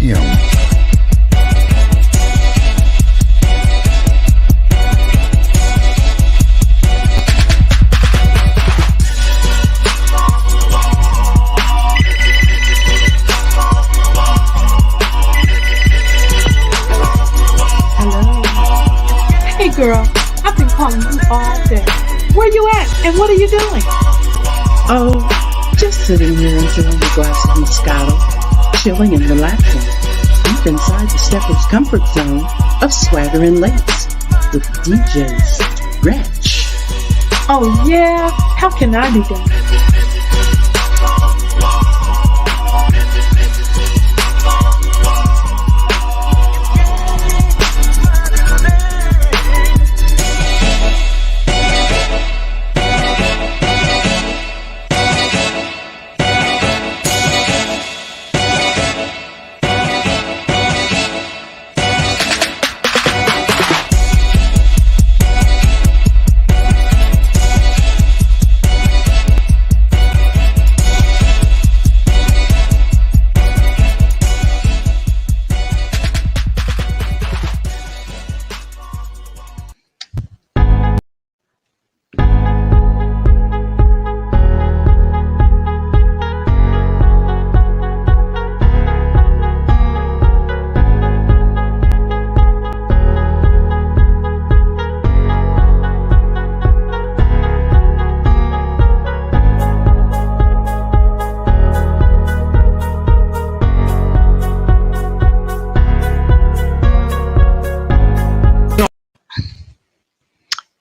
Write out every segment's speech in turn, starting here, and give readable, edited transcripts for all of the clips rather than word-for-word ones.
Hey girl, I've been calling you all day. Where you at and what are you doing? Oh, just sitting here enjoying a glass of Moscato, chilling and relaxing, deep inside the stepper's comfort zone of Swagger and Lace with DJ Stretch. Oh yeah? How can I do that?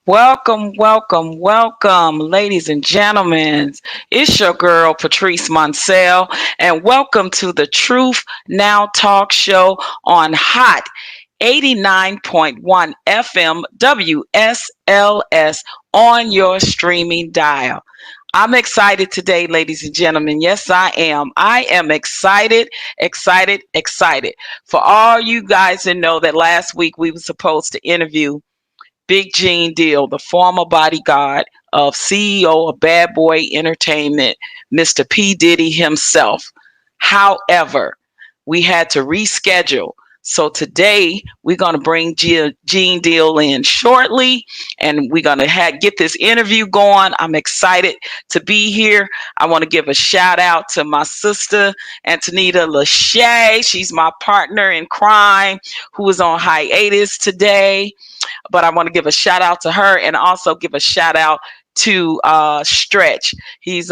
Welcome, welcome, welcome, ladies and gentlemen. It's your girl, Patrice Moncel, and welcome to the Truth Now Talk Show on Hot 89.1 FM WSLS on your streaming dial. I'm excited today, ladies and gentlemen. Yes, I am. I am excited. For all you guys to know that last week we were supposed to interview Big Gene Deal, the former bodyguard of CEO of Bad Boy Entertainment, Mr. P. Diddy himself. However, we had to reschedule. So today we're going to bring Gene Deal in shortly, and we're going to get this interview going. I'm excited to be here. I want to give a shout out to my sister, Antonita Lachey. She's my partner in crime who is on hiatus today. But I want to give a shout out to her and also give a shout out to Stretch. He's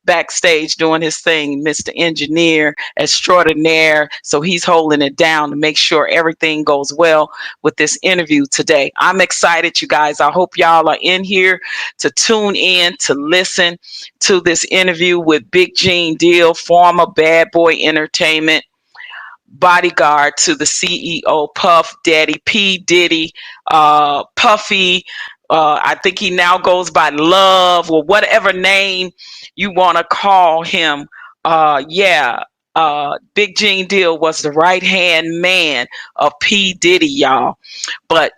backstage doing his thing, Mr. Engineer Extraordinaire. So he's holding it down to make sure everything goes well with this interview today. I'm excited, you guys. I hope y'all are in here to tune in to listen to this interview with Big Gene Deal, former Bad Boy Entertainment bodyguard to the CEO, Puff Daddy, P. Diddy, Puffy. I think he now goes by Love or whatever name you want to call him. Big Gene Deal was the right-hand man of P. Diddy, y'all. But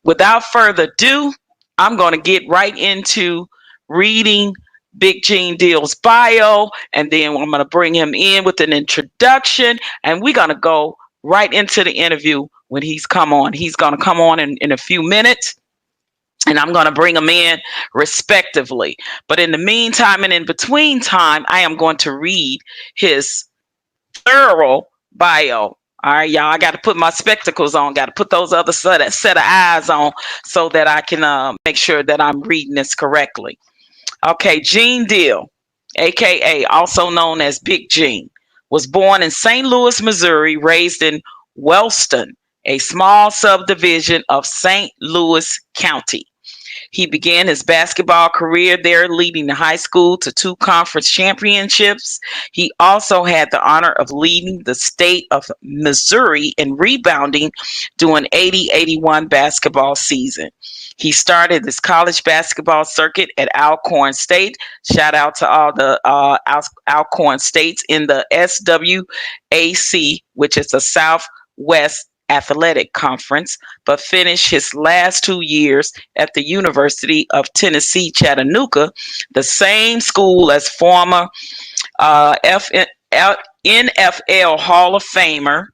without further ado, I'm going to get right into reading Big Gene Deal's bio, and then I'm going to bring him in with an introduction, and we're going to go right into the interview when he's come on. He's going to come on in a few minutes, and I'm going to bring him in respectively. But in the meantime and in between time, I am going to read his thorough bio. All right, y'all, I got to put my spectacles on, got to put those other set of eyes on so that I can make sure that I'm reading this correctly. Okay, Gene Deal, a.k.a. also known as Big Gene, was born in St. Louis, Missouri, raised in Wellston, a small subdivision of St. Louis County. He began his basketball career there, leading the high school to 2 conference championships. He also had the honor of leading the state of Missouri in rebounding during 80-81 basketball season. He started his college basketball circuit at Alcorn State. Shout out to all the Alcorn States in the SWAC, which is the Southwest Athletic Conference, but finished his last 2 years at the University of Tennessee, Chattanooga, the same school as former NFL Hall of Famer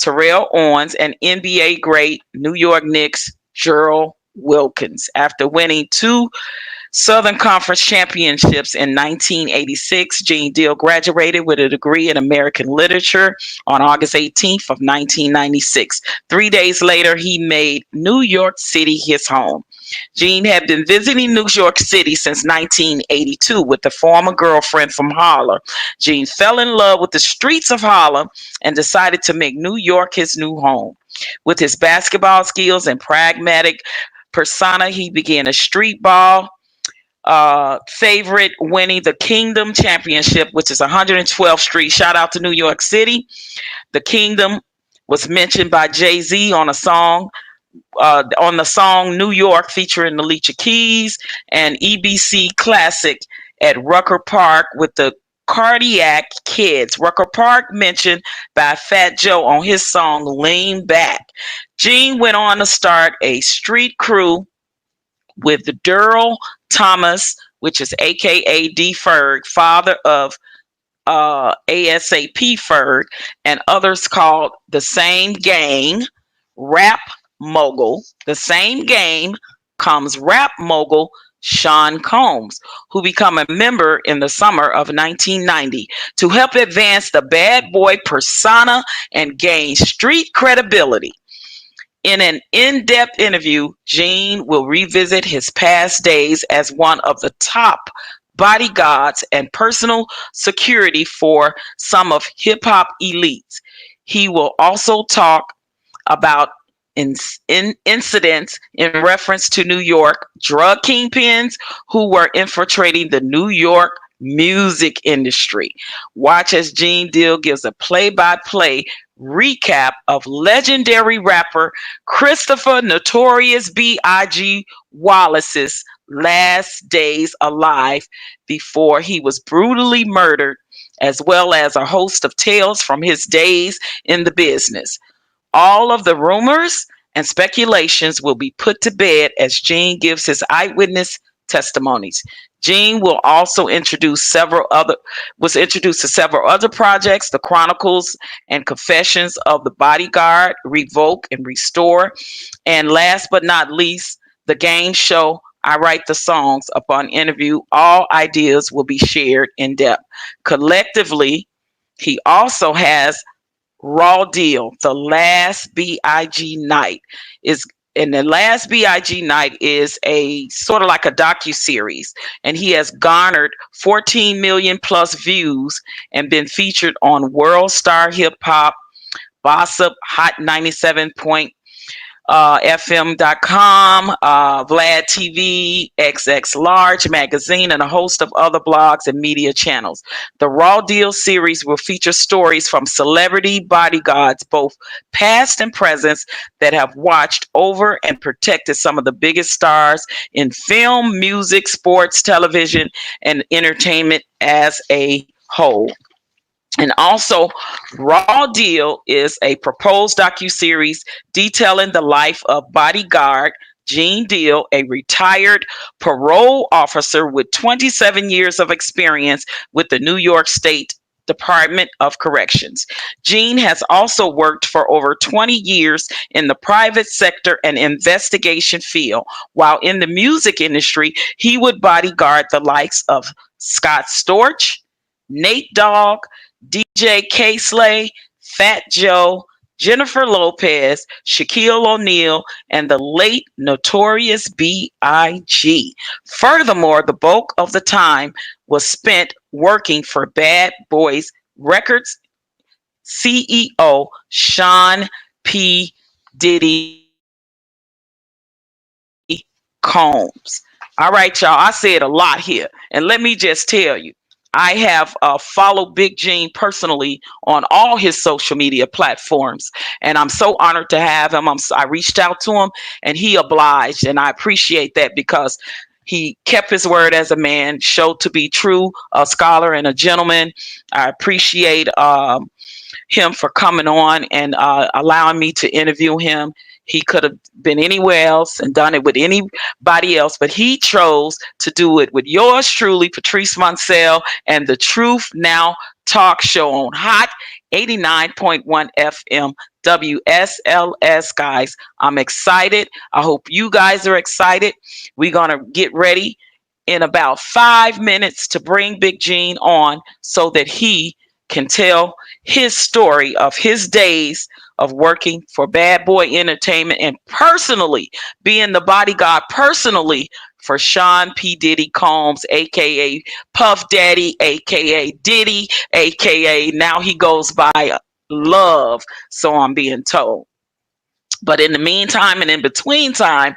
Terrell Owens, and NBA great New York Knicks Gerald Wilkins. After winning two Southern Conference championships in 1986, Gene Deal graduated with a degree in American Literature on August 18th of 1996. 3 days later, he made New York City his home. Gene had been visiting New York City since 1982 with a former girlfriend from Harlem. Gene fell in love with the streets of Harlem and decided to make New York his new home. With his basketball skills and pragmatic persona, he began a street ball favorite, winning the Kingdom Championship, which is 112th Street. Shout out to New York City. The Kingdom was mentioned by Jay-Z on the song New York featuring Alicia Keys, and EBC Classic at Rucker Park with the Cardiac Kids. Rucker Park mentioned by Fat Joe on his song Lean Back. Gene went on to start a street crew with Durrell Thomas, which is AKA D. Ferg, father of ASAP Ferg, and others called The Same Gang, Rap Mogul. The Same Game comes Rap Mogul Sean Combs, who became a member in the summer of 1990 to help advance the bad boy persona and gain street credibility. In an in-depth interview, Gene will revisit his past days as one of the top bodyguards and personal security for some of hip-hop elites. He will also talk about incidents in reference to New York drug kingpins who were infiltrating the New York music industry. Watch as Gene Deal gives a play-by-play recap of legendary rapper Christopher Notorious B.I.G. Wallace's last days alive before he was brutally murdered, as well as a host of tales from his days in the business. All of the rumors and speculations will be put to bed as Gene gives his eyewitness testimonies. Gene will also introduced to several other projects, The Chronicles and Confessions of the Bodyguard, Revoke and Restore, and last but not least, the game show I Write the Songs. Upon interview, all ideas will be shared in depth. Collectively, he also has Raw Deal, The Last BIG Night and the Last BIG Night is a sort of like a docu-series, and he has garnered 14 million plus views and been featured on World Star Hip Hop, Bossip, Hot 97 FM.com, Vlad TV, XX Large Magazine, and a host of other blogs and media channels. The Raw Deal series will feature stories from celebrity bodyguards, both past and present, that have watched over and protected some of the biggest stars in film, music, sports, television, and entertainment as a whole. And also, Raw Deal is a proposed docuseries detailing the life of bodyguard Gene Deal, a retired parole officer with 27 years of experience with the New York State Department of Corrections. Gene has also worked for over 20 years in the private sector and investigation field. While in the music industry, he would bodyguard the likes of Scott Storch, Nate Dogg, DJ K-Slay, Fat Joe, Jennifer Lopez, Shaquille O'Neal, and the late Notorious B.I.G. Furthermore, the bulk of the time was spent working for Bad Boys Records CEO Sean P. Diddy Combs. All right, y'all, I said a lot here, and let me just tell you, I have followed Big Gene personally on all his social media platforms, and I'm so honored to have him. I reached out to him, and he obliged, and I appreciate that because he kept his word as a man, showed to be true, a scholar and a gentleman. I appreciate him for coming on and allowing me to interview him. He could have been anywhere else and done it with anybody else, but he chose to do it with yours truly, Patrice Moncel, and the Truth Now talk show on Hot 89.1 FM WSLS, guys. I'm excited. I hope you guys are excited. We're going to get ready in about 5 minutes to bring Big Gene on so that he can tell his story of his days of working for Bad Boy Entertainment and personally being the bodyguard personally for Sean P. Diddy Combs, aka Puff Daddy, aka Diddy, aka now he goes by Love, so I'm being told. But in the meantime and in between time,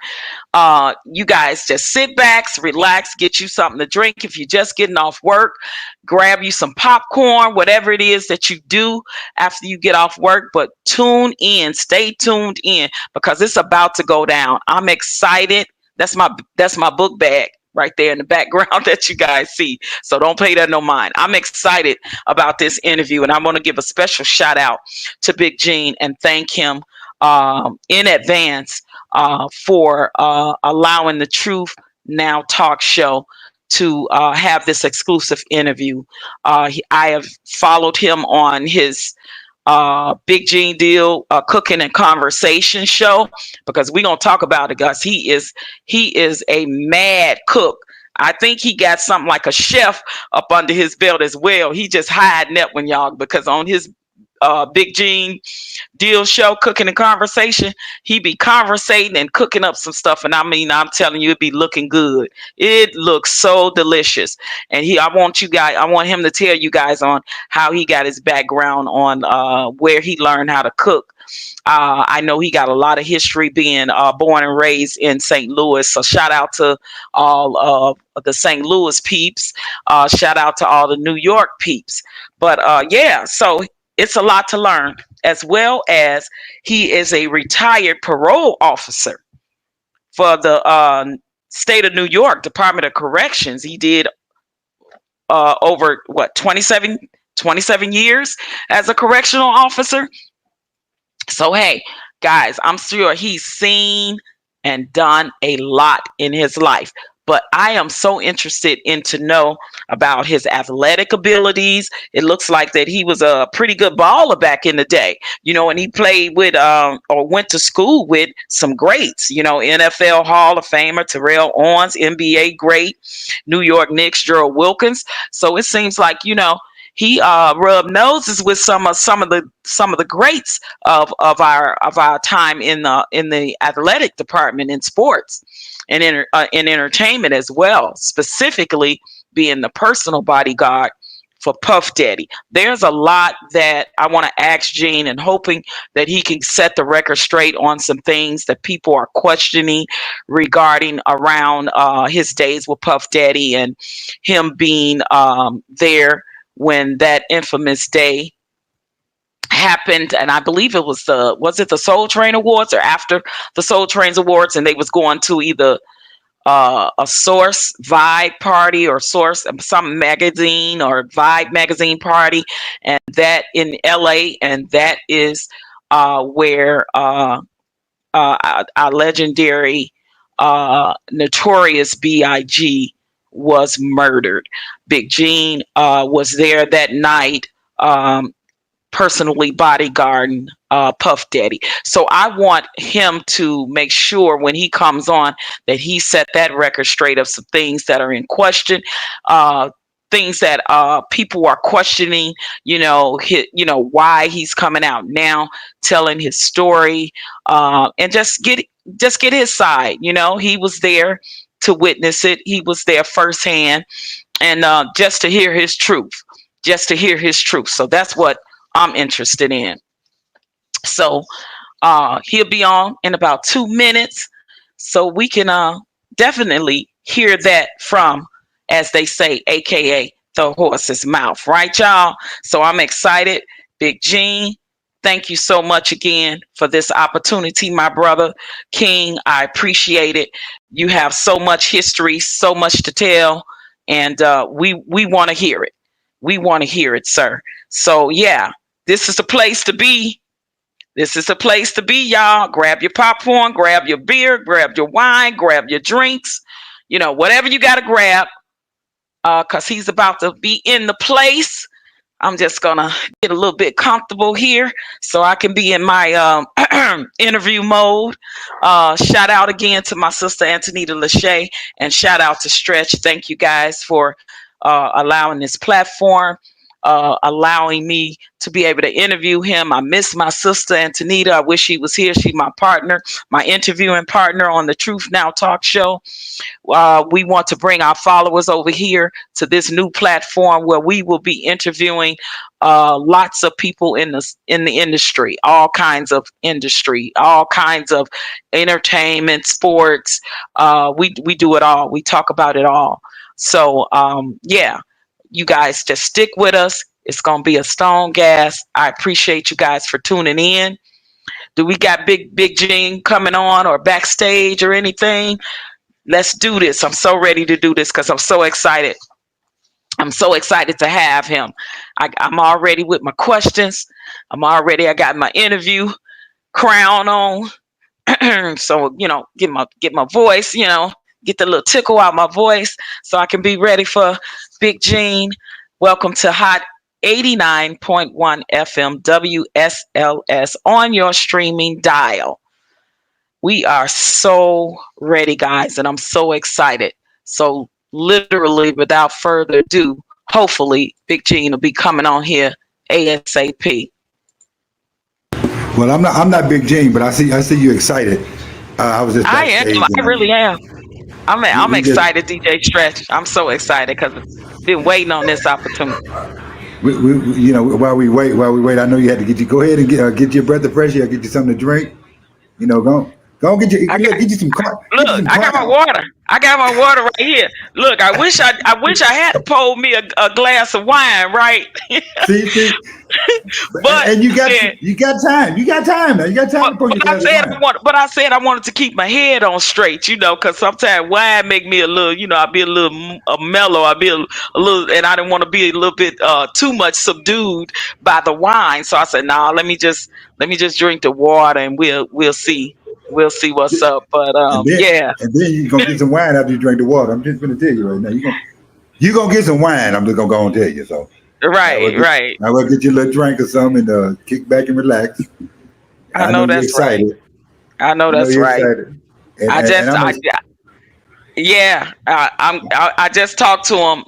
you guys just sit back, relax, get you something to drink. If you're just getting off work, grab you some popcorn, whatever it is that you do after you get off work. But tune in, stay tuned in because it's about to go down. I'm excited. That's my book bag right there in the background that you guys see. So don't pay that no mind. I'm excited about this interview, and I'm going to give a special shout out to Big Gene and thank him in advance for allowing the Truth Now talk show to have this exclusive interview. I have followed him on his Big Gene Deal cooking and conversation show because we're gonna talk about it, guys. He is a mad cook. I think he got something like a chef up under his belt as well. He just hiding that one, y'all, because on his Big Gene Deal show, cooking and conversation, he be conversating and cooking up some stuff, and I mean, I'm telling you, it be looking good. It looks so delicious, and I want him to tell you guys on how he got his background on where he learned how to cook. I know he got a lot of history being born and raised in St. Louis. So shout out to all of the St. Louis peeps. Shout out to all the New York peeps. But yeah, so it's a lot to learn, as well as he is a retired parole officer for the state of New York Department of Corrections. He did over 27 years as a correctional officer. So hey, guys, I'm sure he's seen and done a lot in his life. But I am so interested in to know about his athletic abilities. It looks like that he was a pretty good baller back in the day, and he played with or went to school with some greats, NFL Hall of Famer Terrell Owens, NBA great, New York Knicks Gerald Wilkins. So it seems like he rubbed noses with some of the greats of our time in the athletic department in sports and in entertainment as well, specifically being the personal bodyguard for Puff Daddy. There's a lot that I want to ask Gene, and hoping that he can set the record straight on some things that people are questioning regarding around his days with Puff Daddy and him being there when that infamous day happened. And I believe it was the Soul Train Awards or after the Soul Trains Awards, and they was going to either a Source Vibe party or Source some magazine or Vibe magazine party, and that in LA, and that is where our legendary Notorious B.I.G. was murdered. Big Gene was there that night, personally bodyguarding Puff Daddy. So I want him to make sure when he comes on that he set that record straight of some things that are in question, things that people are questioning, why he's coming out now, telling his story, and just get his side. He was there to witness it. He was there firsthand, and just to hear his truth. So that's what I'm interested in. So he'll be on in about 2 minutes, so we can definitely hear that from, as they say, aka the horse's mouth, right, y'all? So I'm excited. Big Gene, thank you so much again for this opportunity, my brother King. I appreciate it. You have so much history, so much to tell, and we want to hear it. We want to hear it, sir. So yeah, this is the place to be. This is the place to be, y'all. Grab your popcorn, grab your beer, grab your wine, grab your drinks, whatever you got to grab, because he's about to be in the place. I'm just gonna get a little bit comfortable here so I can be in my interview mode. Shout out again to my sister Antonita Lachey, and shout out to Stretch. Thank you guys for allowing this platform, allowing me to be able to interview him. I miss my sister Antonita. I wish she was here. She's my partner, my interviewing partner on the Truth Now Talk show. We want to bring our followers over here to this new platform where we will be interviewing lots of people in the industry, all kinds of industry, all kinds of entertainment, sports. We do it all. We talk about it all. So yeah, you guys just stick with us. It's gonna be a stone gas. I appreciate you guys for tuning in. Do we got Big Gene coming on or backstage or anything? Let's do this. I'm so ready to do this because I'm so excited. I'm so excited to have him. I'm already with my questions. I got my interview crown on. So, get my voice, get the little tickle out my voice so I can be ready for Big Gene. Welcome to Hot 89.1 FM WSLS on your streaming dial. We are so ready, guys, and I'm so excited. So literally, without further ado, hopefully Big Gene will be coming on here ASAP. Well, I'm not Big Gene, but I see you excited. I was just I am. backstage. I really am. I'm We just excited, DJ Stretch. I'm so excited because I've been waiting on this opportunity. while we wait, I know you had to go ahead and get your breath of fresh air, get you something to drink. Go get I got, get you some get you look, some I got my crown. water. I got my water right here. Look, I wish I had pulled me a glass of wine, right? See, But and yeah, you got time. You got time now. You got time But, to pour your but I glass of said wine. I said I wanted to keep my head on straight, because sometimes wine make me a little, I be a little mellow, I be a little, and I didn't want to be a little bit too much subdued by the wine. So I said, nah, let me just drink the water, and we'll see what's up. But And then yeah, you're gonna get some wine after you drink the water. I'm just gonna tell you right now. You gonna get some wine. I'm just gonna go and tell you. So right, right. I will get you a little drink or something and kick back and relax. I I know know you're that's right. excited. I know I know that's you're right. excited. I And just I'm I Yeah, I just talked to him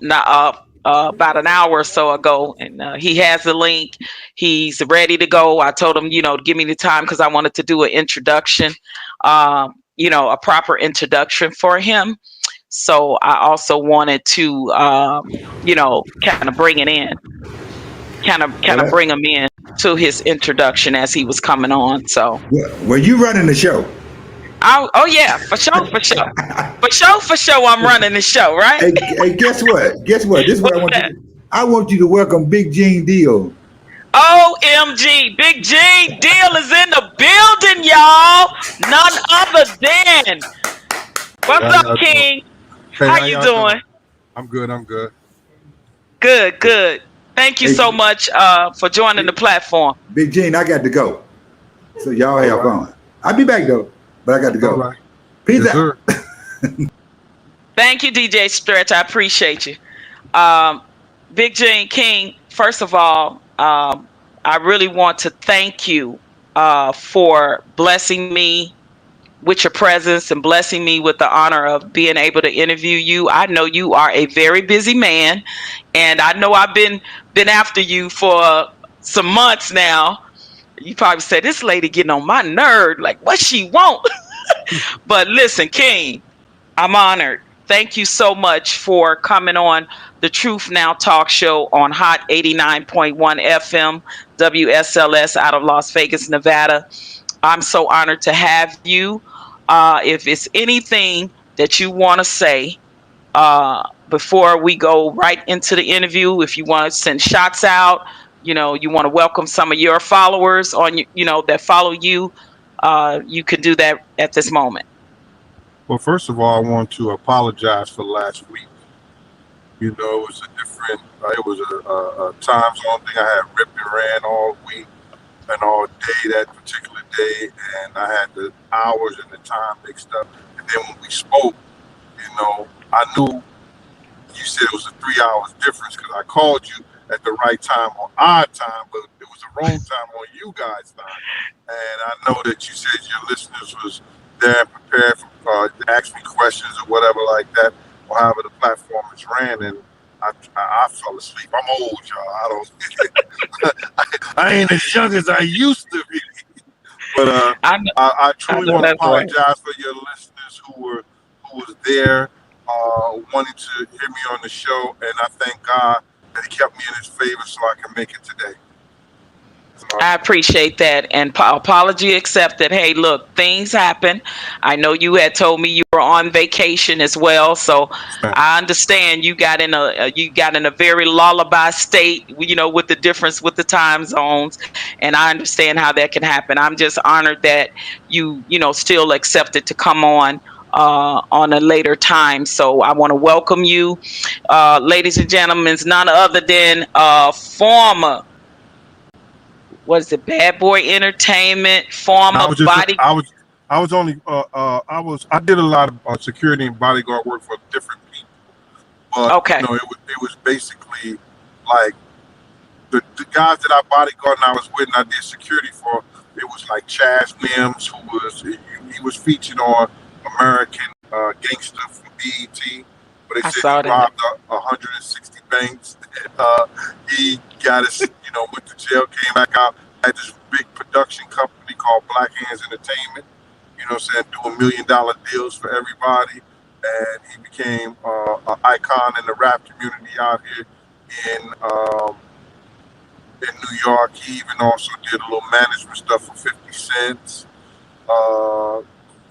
about an hour or so ago, and he has the link. He's ready to go. I told him, to give me the time because I wanted to do an introduction, a proper introduction for him. So I also wanted to, kind of bring it in, well, kind of bring him in to his introduction as he was coming on. So, you running the show. oh yeah, for sure, for sure, for sure. I'm running the show, right? Hey, guess what? Guess what? This is what I What's want you that? to. I want you to welcome Big Gene Deal. OMG, Big G Deal is in the building, y'all. None other than what's How up, y'all doing? King? Hey, How how you y'all doing? doing? I'm good. I'm good. Good, good. Thank you Hey, so much for joining the platform. Big Gene, I got to go. So y'all All have right. fun. I'll be back though, but I got to All go. right. Peace Yes, out. sir. Thank you, DJ Stretch. I appreciate you. Um, Big Jane King, first of all, I really want to thank you for blessing me with your presence and blessing me with the honor of being able to interview you. I know you are a very busy man, and I know I've been after you for some months now. You probably said this lady getting on my nerve, like what she want. But listen, King, I'm honored. Thank you so much for coming on the Truth Now Talk Show on Hot 89.1 FM WSLS out of Las Vegas, Nevada. I'm so honored to have you. If it's anything that you want to say before we go right into the interview, if you want to send shots out, you want to welcome some of your followers that follow you, you can do that at this moment. Well, first of all, I want to apologize for last week. It was a different. It was a time zone thing. I had ripped and ran all week and all day that particular day, and I had the hours and the time mixed up. And then when we spoke, I knew you said it was a 3 hours difference because I called you at the right time on our time, but it was the wrong time on you guys' time. And I know that you said your listeners was there and prepared for to ask me questions or whatever like that, or however the platform is ran. And I fell asleep. I'm old, y'all. I don't. I ain't as young as I used to be. But I I truly know want to that's right. apologize for your listeners who was there, wanting to hear me on the show, and I thank God that He kept me in His favor so I can make it today. So I appreciate that, and apology accepted. Hey, look, things happen. I know you had told me you were on vacation as well, so I understand you got in a very lullaby state. With the difference with the time zones, and I understand how that can happen. I'm just honored that you still accepted to come on a later time. So I want to welcome you, ladies and gentlemen. It's none other than former, what is it, Bad Boy Entertainment, I former was just body. I was only I did a lot of security and bodyguard work for different people, but Okay. it was basically like the guys that I bodyguard and I was with and I did security for. It was like Chaz Mims, who he was featured on American Gangster from BET, but they I said he saw that. robbed 160 banks. He got his, went to jail, came back out, had this big production company called Black Hands Entertainment. Doing $1 million deals for everybody, and he became an icon in the rap community out here in New York. He even also did a little management stuff for 50 Cent.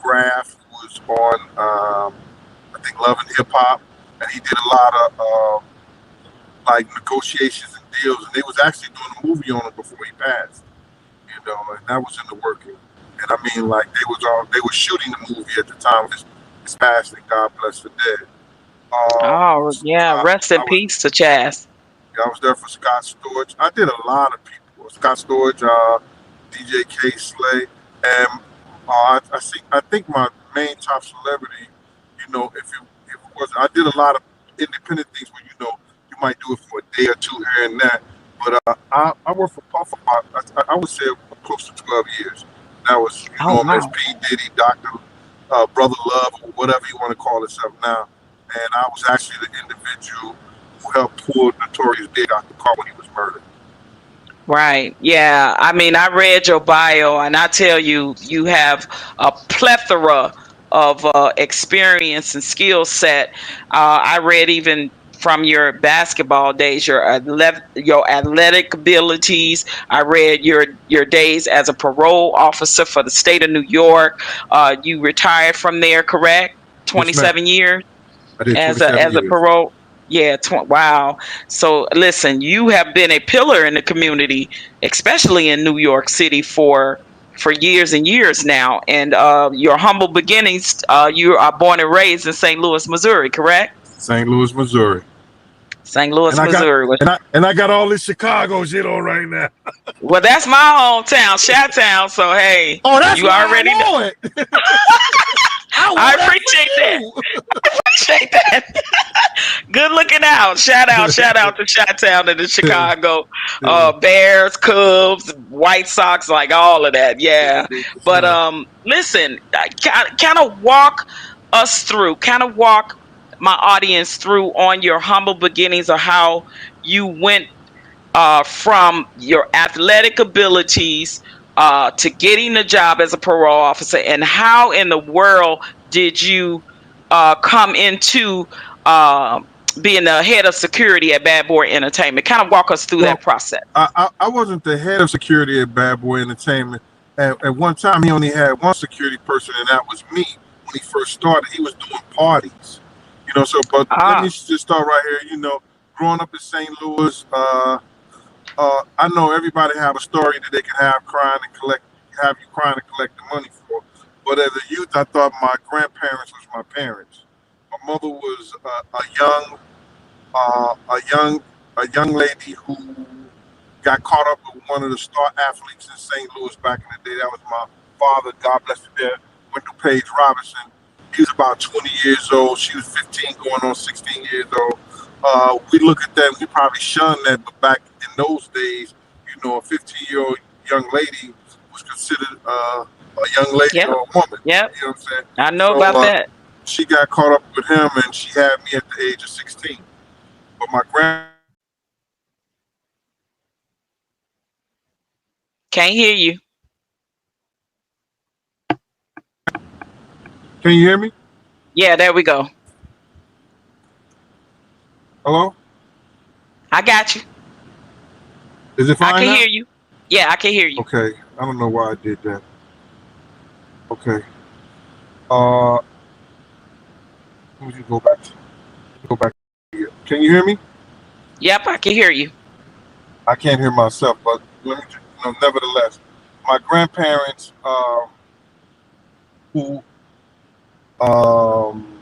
Graf was on, I think, Love and Hip Hop, and he did a lot of like negotiations and deals. And they was actually doing a movie on him before he passed, and that was in the working. And I mean, like they were shooting the movie at the time of his passing. God bless the dead. Oh yeah, rest in I was peace to Chaz. I was there for Scott Storch. I did a lot of people. Scott Storch, DJ K Slay, and I think my main top celebrity, if it was, I did a lot of independent things where you might do it for a day or two here and there. But I worked for Puff about I would say close to 12 years. That was Oh him as wow. P Diddy, Doctor, Brother Love, or whatever you want to call himself now. And I was actually the individual who helped pull Notorious Big out the car when he was murdered. Right. Yeah. I mean, I read your bio, and I tell you, you have a plethora of experience and skill set. I read even from your basketball days, your athletic abilities. I read your days as a parole officer for the state of New York. You retired from there, correct? Yes, ma'am. 27 years I did as 27 a years. parole. Yeah, wow. So listen, you have been a pillar in the community, especially in New York City for years and years now. And your humble beginnings, you are born and raised in St. Louis, Missouri, correct? St. Louis, Missouri. St. And Louis, I got Missouri. and I got all this Chicago shit on right now. Well, that's my hometown, Chi-Town. So hey, Oh, that's you why already know. I want it. I appreciate that. Appreciate that. Good looking out. Shout out to Chi-Town and the Chicago Bears, Cubs, White Sox, like all of that. Yeah. But listen, kind of walk my audience through on your humble beginnings of how you went from your athletic abilities to getting a job as a parole officer, and how in the world did you come into being the head of security at Bad Boy Entertainment? Kind of walk us through Well, that process. I wasn't the head of security at Bad Boy Entertainment. At one time, he only had one security person, and that was me. When he first started, he was doing parties. But let me just start right here. Growing up in St. Louis, I know everybody have a story that they can have you crying and collect the money for. But as a youth, I thought my grandparents was my parents. My mother was a young lady who got caught up with one of the star athletes in St. Louis back in the day. That was my father, God bless the dead, Wendell Page Robinson. He was about 20 years old. She was 15, going on 16 years old. we look at that and we probably shun that, but back in those days, a 15-year-old young lady was considered a young lady Yep. or a woman. Yep. You know what I'm saying? I know So about that. she got caught up with him, and she had me at the age of 16. But my Can't hear you. can you hear me? Yeah, there we go. Hello? I got you. Is it fine I can now? hear you. Yeah, I can hear you. Okay. I don't know why I did that. Okay. Let me just go back. Here. Can you hear me? Yep, I can hear you. I can't hear myself, but let me just, nevertheless, my grandparents, who, um,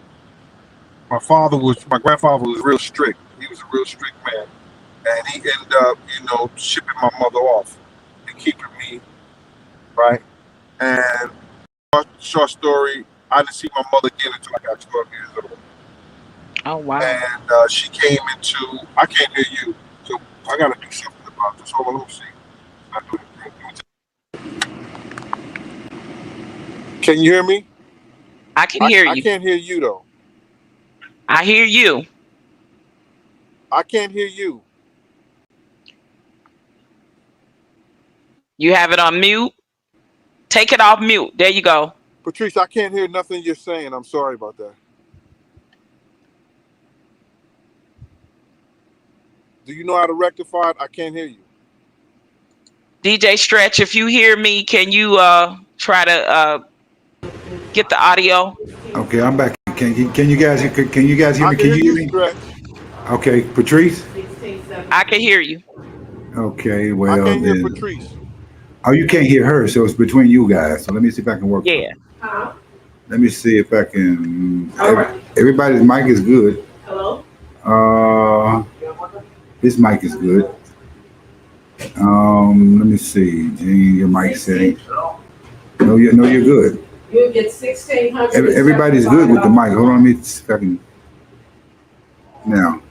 my grandfather was real strict. He was a real strict man, and he ended up, shipping my mother off and keeping me, right. And short story, I didn't see my mother again until I got 12 years old. Oh wow. And she came into. I can't hear you, so I got to do something about this. Hold on, let me see. I do the- Can you hear me? I can hear I you. can't hear you though. I hear you. I can't hear you. You have it on mute. Take it off mute. There you go. Patrice, I can't hear nothing you're saying. I'm sorry about that. Do you know how to rectify it? I can't hear you. DJ Stretch, if you hear me, can you try to get the audio? Okay, I'm back. Can you guys hear me? I can Can hear you hear you, me? Stretch. Okay, Patrice. I can hear you. Okay, I well can't hear then. Patrice. Oh, you can't hear her, so it's between you guys. So let me see if I can work Yeah. something. Let me see if I can. All right. Everybody's mic is good. Hello? This mic is good. Let me see. Gene, your mic setting. No, you're good. You'll get 1,600. Everybody's good with the mic. Hold on, let me see if I can. Now,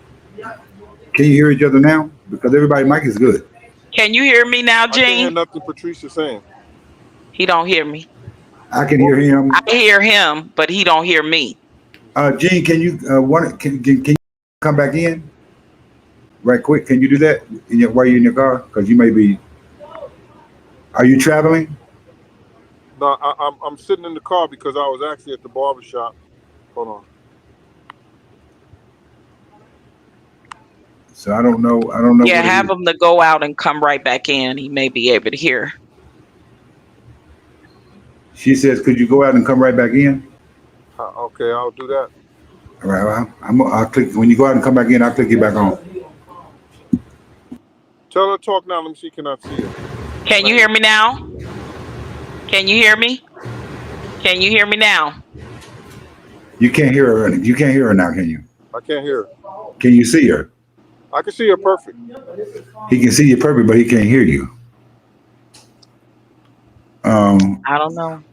can you hear each other now? Because everybody's mic is good. Can you hear me now, I can't hear Gene? nothing Patrice is saying. He don't hear me. I can hear him. I hear him, but he don't hear me. Gene, can you can you come back in right quick? Can you do that while you're in your car? Because you may be. Are you traveling? No, I'm sitting in the car because I was actually at the barbershop. Hold on. So I don't know. I don't know Yeah, what it have is. him to go out and come right back in. He may be able to hear. She says, "Could you go out and come right back in?" Okay, I'll do that. All right. Well, I'll click when you go out and come back in. I'll click you back on. Tell her to talk now. Let me see. Can I see her? Can you hear me now? Can you hear me? Can you hear me now? You can't hear her. You can't hear her now, can you? I can't hear her. Can you see her? I can see her perfect. He can see you perfect, but he can't hear you. I don't know.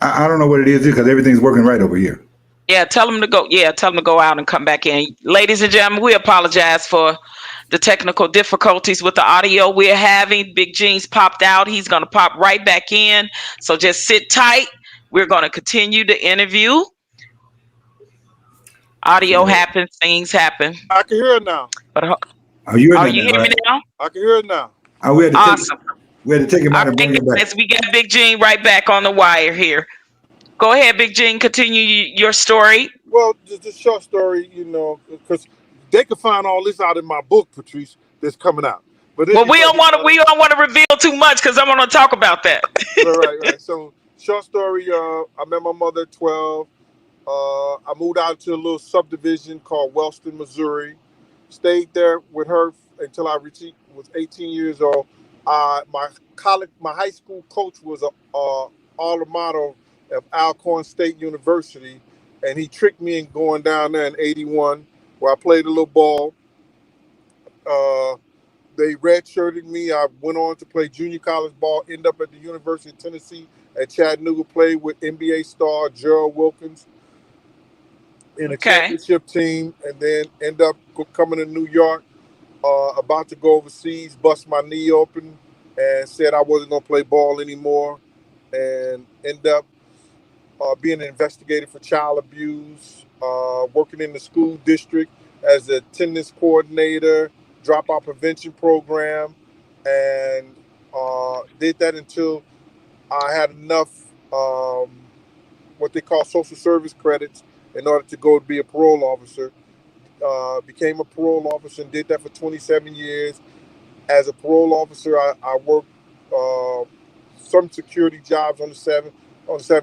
I don't know what it is because everything's working right over here. Yeah, tell him to go. Yeah, tell him to go out and come back in. Ladies and gentlemen, we apologize for the technical difficulties with the audio we're having. Big Gene's popped out. He's going to pop right back in. So just sit tight. We're going to continue the interview. Audio happens, things happen. I can hear her now. But Are you in are there you now, hearing me right? now? I can hear her now. We had to take Awesome. him All out and right, bring him back. guys, we got Big Gene right back on the wire here. Go ahead, Big Gene. Continue your story. Well, just a short story, because they could find all this out in my book, Patrice, that's coming out. But Well, anyway, we don't want to reveal too much because I'm going to talk about that. right. So, short story. I met my mother at 12. I moved out to a little subdivision called Wellston, Missouri. Stayed there with her until I was 18 years old. My high school coach was a alma mater of Alcorn State University, and he tricked me in going down there in '81, where I played a little ball. They redshirted me. I went on to play junior college ball. Ended up at the University of Tennessee at Chattanooga. Played with NBA star Gerald Wilkins. in a Okay. championship team, and then end up coming to New York. About to go overseas, bust my knee open, and said I wasn't gonna play ball anymore, and end up being an investigator for child abuse, working in the school district as a attendance coordinator, dropout prevention program, and did that until I had enough what they call social service credits in order to go be a parole officer. Became a parole officer and did that for 27 years. As a parole officer, I worked uh, some security jobs on the seven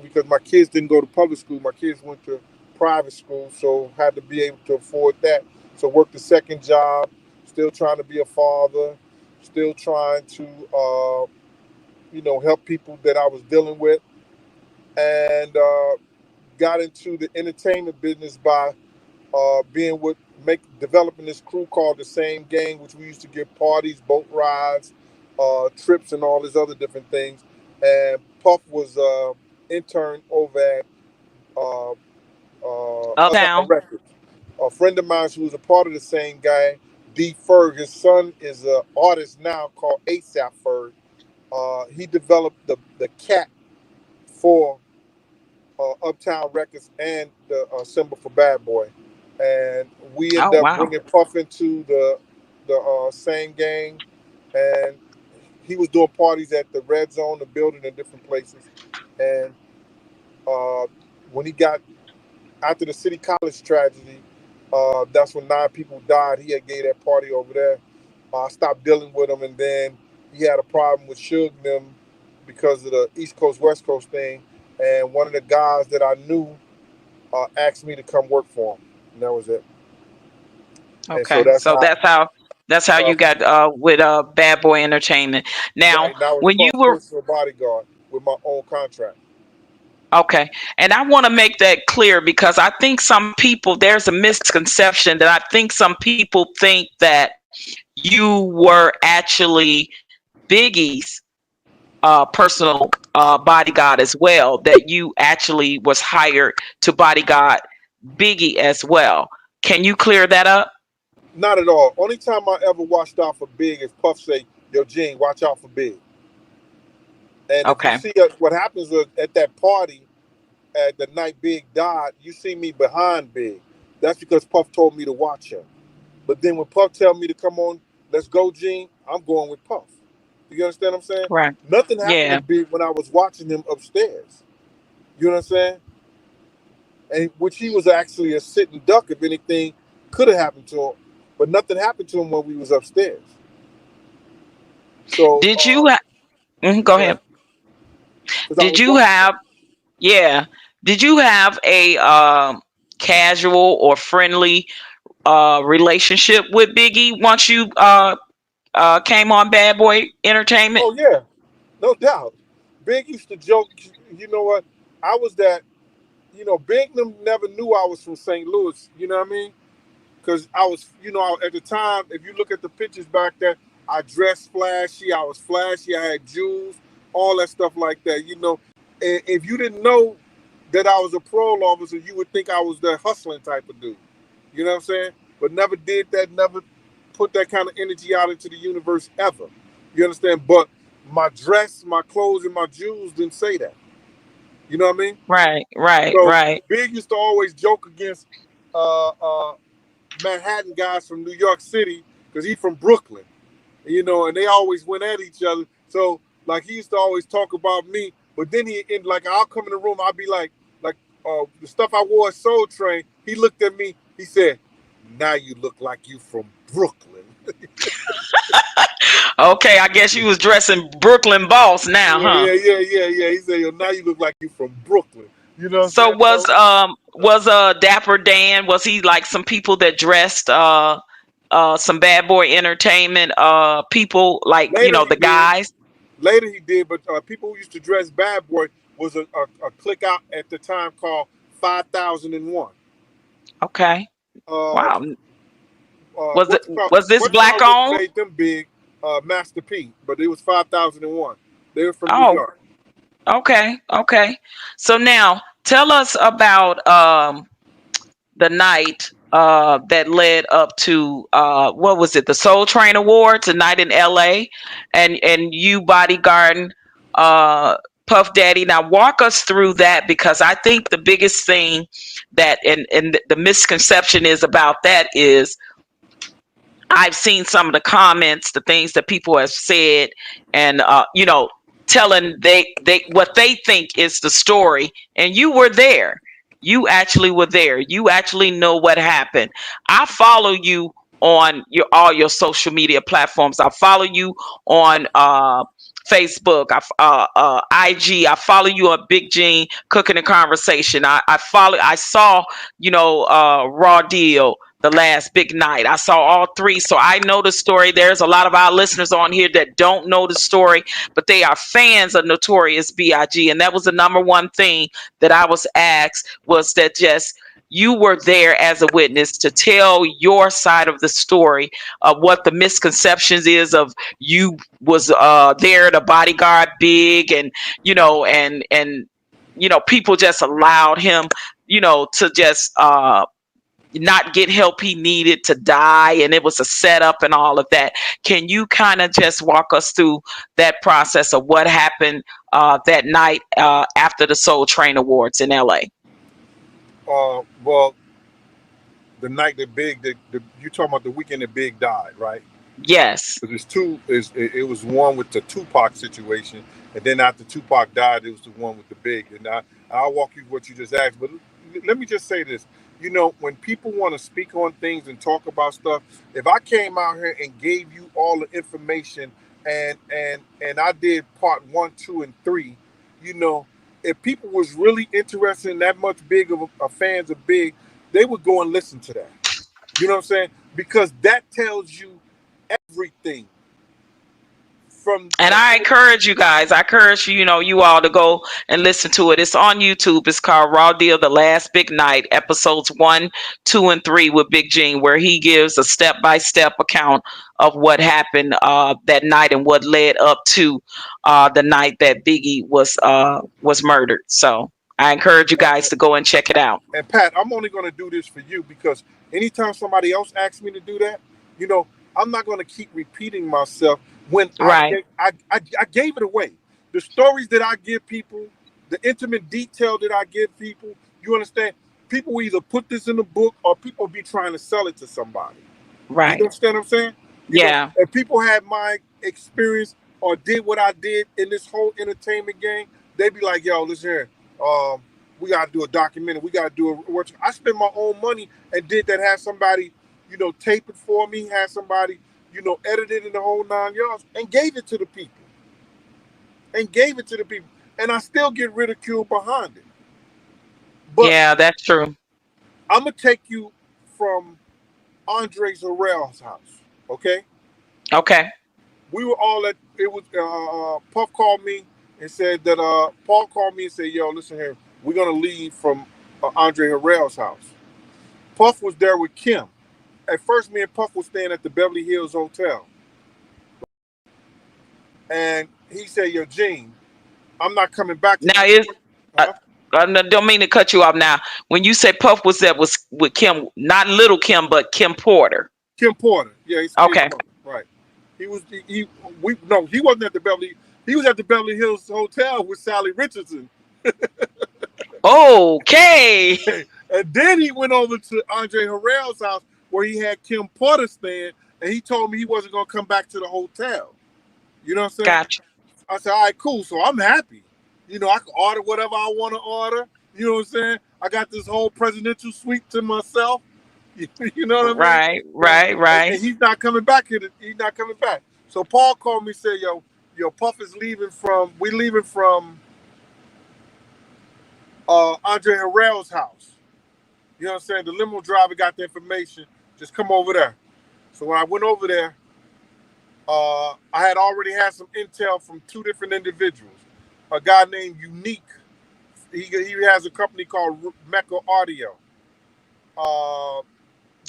because my kids didn't go to public school. My kids went to private school, so had to be able to afford that. So worked the second job, still trying to be a father, still trying to help people that I was dealing with, and got into the entertainment business by being with developing this crew called the Same Gang, which we used to give parties, boat rides, trips, and all these other different things. And Puff was intern over at Uptown Uptown. Records. A friend of mine who was a part of the Same Gang, D. Ferg, his son is an artist now called ASAP Ferg. He developed the cat for Uptown Records and the symbol for Bad Boy, and we Oh ended up wow. bringing Puff into the Same Gang, and he was doing parties at the Red Zone, the building, in different places. And uh, when he got after the City College tragedy, that's when 9 people died. He had gave that party over there. I stopped dealing with him, and then he had a problem with Suge and them because of the East Coast West Coast thing. And one of the guys that I knew asked me to come work for him, and that was it. And so Okay. that's So how. that's how Uh, you got with Bad Boy Entertainment. Now, right now, it's when you Puff's were personal bodyguard with my own contract. okay, and I want to make that clear because I think some people there's a misconception that I think some people think that you were actually Biggie's personal bodyguard as well. That you actually was hired to bodyguard Biggie as well. Can you clear that up? Not at all. Only time I ever watched out for Big is Puff say, "Yo, Gene, watch out for Big." And if you Okay. see what happens at that party at the night Big died, you see me behind Big. That's because Puff told me to watch him. But then when Puff tell me to come on, let's go, Gene, I'm going with Puff. You understand what I'm saying? Right. Nothing happened to Yeah. Big when I was watching him upstairs. You know what I'm saying? And which he was actually a sitting duck if anything could have happened to him. But nothing happened to him when we was upstairs. So Did you? Go yeah, ahead. because I Did was you watching him. have? Yeah. Did you have a casual or friendly relationship with Biggie once you came on Bad Boy Entertainment? Oh yeah, no doubt. Big used to joke. You know what? I was that. Big them never knew I was from St. Louis. You know what I mean? Because I was, at the time, if you look at the pictures back then, I dressed flashy. I was flashy. I had jewels, all that stuff like that. And if you didn't know that I was a parole officer, you would think I was the hustling type of dude. You know what I'm saying? But never did that. Never put that kind of energy out into the universe ever. You understand? But my dress, my clothes, and my jewels didn't say that. You know what I mean? Right, right, So right. Big used to always joke against uh, uh, Manhattan guys from New York City because he's from Brooklyn, and they always went at each other. So like he used to always talk about me, but then like I'll come in the room, I'll be like the stuff I wore at Soul Train. He looked at me, he said, "Now you look like you from Brooklyn." Okay, I guess you was dressing Brooklyn boss now, Yeah, huh? yeah, yeah, yeah, yeah. He said, "Yo, now you look like you from Brooklyn." You know what I'm So saying? So was Dapper Dan, was he like some people that dressed some Bad Boy Entertainment people, like later he the did. guys? Later he did, but people who used to dress Bad Boy was a clique out at the time called 5001. Okay. Uh, Wow. Was it what's it called? was this What's black called really owned? made them big? Master P, but it was 5001. They were from New Oh, York. okay, okay. So now tell us about the night that led up to what was it, the Soul Train Awards, a night in LA, and you bodyguarding Puff Daddy. Now walk us through that, because I think the biggest thing that and the misconception is about that is I've seen some of the comments, the things that people have said, and telling they what they think is the story, and you were there. You actually were there. You actually know what happened. I follow you on all your social media platforms. I follow you on Facebook, IG. I follow you on Big Gene Cooking and Conversation. I saw, Raw Deal, the last big night. I saw all three, so I know the story. There's a lot of our listeners on here that don't know the story, but they are fans of Notorious B.I.G. And that was the number one thing that I was asked, was that just you were there as a witness to tell your side of the story of what the misconceptions is of you was there to bodyguard Big, and people just allowed him to just not get help he needed, to die, and it was a setup and all of that. Can you kind of just walk us through that process of what happened that night after the Soul Train Awards in LA? Well, the night that you talking about the weekend that Big died, right? Yes. It was one with the Tupac situation, and then after Tupac died, it was the one with the Big. And I'll walk you what you just asked, but let me just say this. When people want to speak on things and talk about stuff, if I came out here and gave you all the information and I did part 1, 2, and 3, if people was really interested in that much Big of a fans of Big, they would go and listen to that. You know what I'm saying? Because that tells you everything. And I encourage you guys, you all to go and listen to it. It's on YouTube. It's called Raw Deal, The Last Big Night, episodes 1, 2, and 3 with Big Gene, where he gives a step-by-step account of what happened that night and what led up to the night that Biggie was murdered. So I encourage you guys to go and check it out. And Pat, I'm only going to do this for you, because anytime somebody else asks me to do that, I'm not going to keep repeating myself. When right. I gave it away. The stories that I give people, the intimate detail that I give people, you understand? People either put this in a book or people be trying to sell it to somebody. Right. You understand what I'm saying? Yeah. If people had my experience or did what I did in this whole entertainment game, they'd be like, yo, listen here, we got to do a documentary. We got to do a... I spent my own money and did that, have somebody, tape it for me, have somebody... edited in the whole 9 yards, and gave it to the people. And I still get ridiculed behind it. But yeah, that's true. I'm going to take you from Andre Harrell's house, okay? Okay. We were all at, it was, Puff called me and said that, Paul called me and said, yo, listen here, we're going to leave from Andre Harrell's house. Puff was there with Kim. At first, me and Puff was staying at the Beverly Hills Hotel. And he said, yo, Gene, I'm not coming back to I don't mean to cut you off now. When you say Puff was there was with Kim, not Little Kim, but Kim Porter. Kim Porter. Yeah, he's okay. Right. He wasn't at the Beverly. He was at the Beverly Hills Hotel with Sally Richardson. Okay. And then he went over to Andre Harrell's house, where he had Kim Porter staying, and he told me he wasn't going to come back to the hotel. You know what I'm saying? Gotcha. I said, all right, cool. So I'm happy. I can order whatever I want to order. You know what I'm saying? I got this whole presidential suite to myself. You know what I mean? Right. And he's not coming back here. He's not coming back. So Paul called me and said, yo, Puff is leaving from Andre Harrell's house. You know what I'm saying? The limo driver got the information. Just come over there. So when I went over there, I had already had some intel from 2 different individuals. A guy named Unique. He has a company called Mecca Audio. I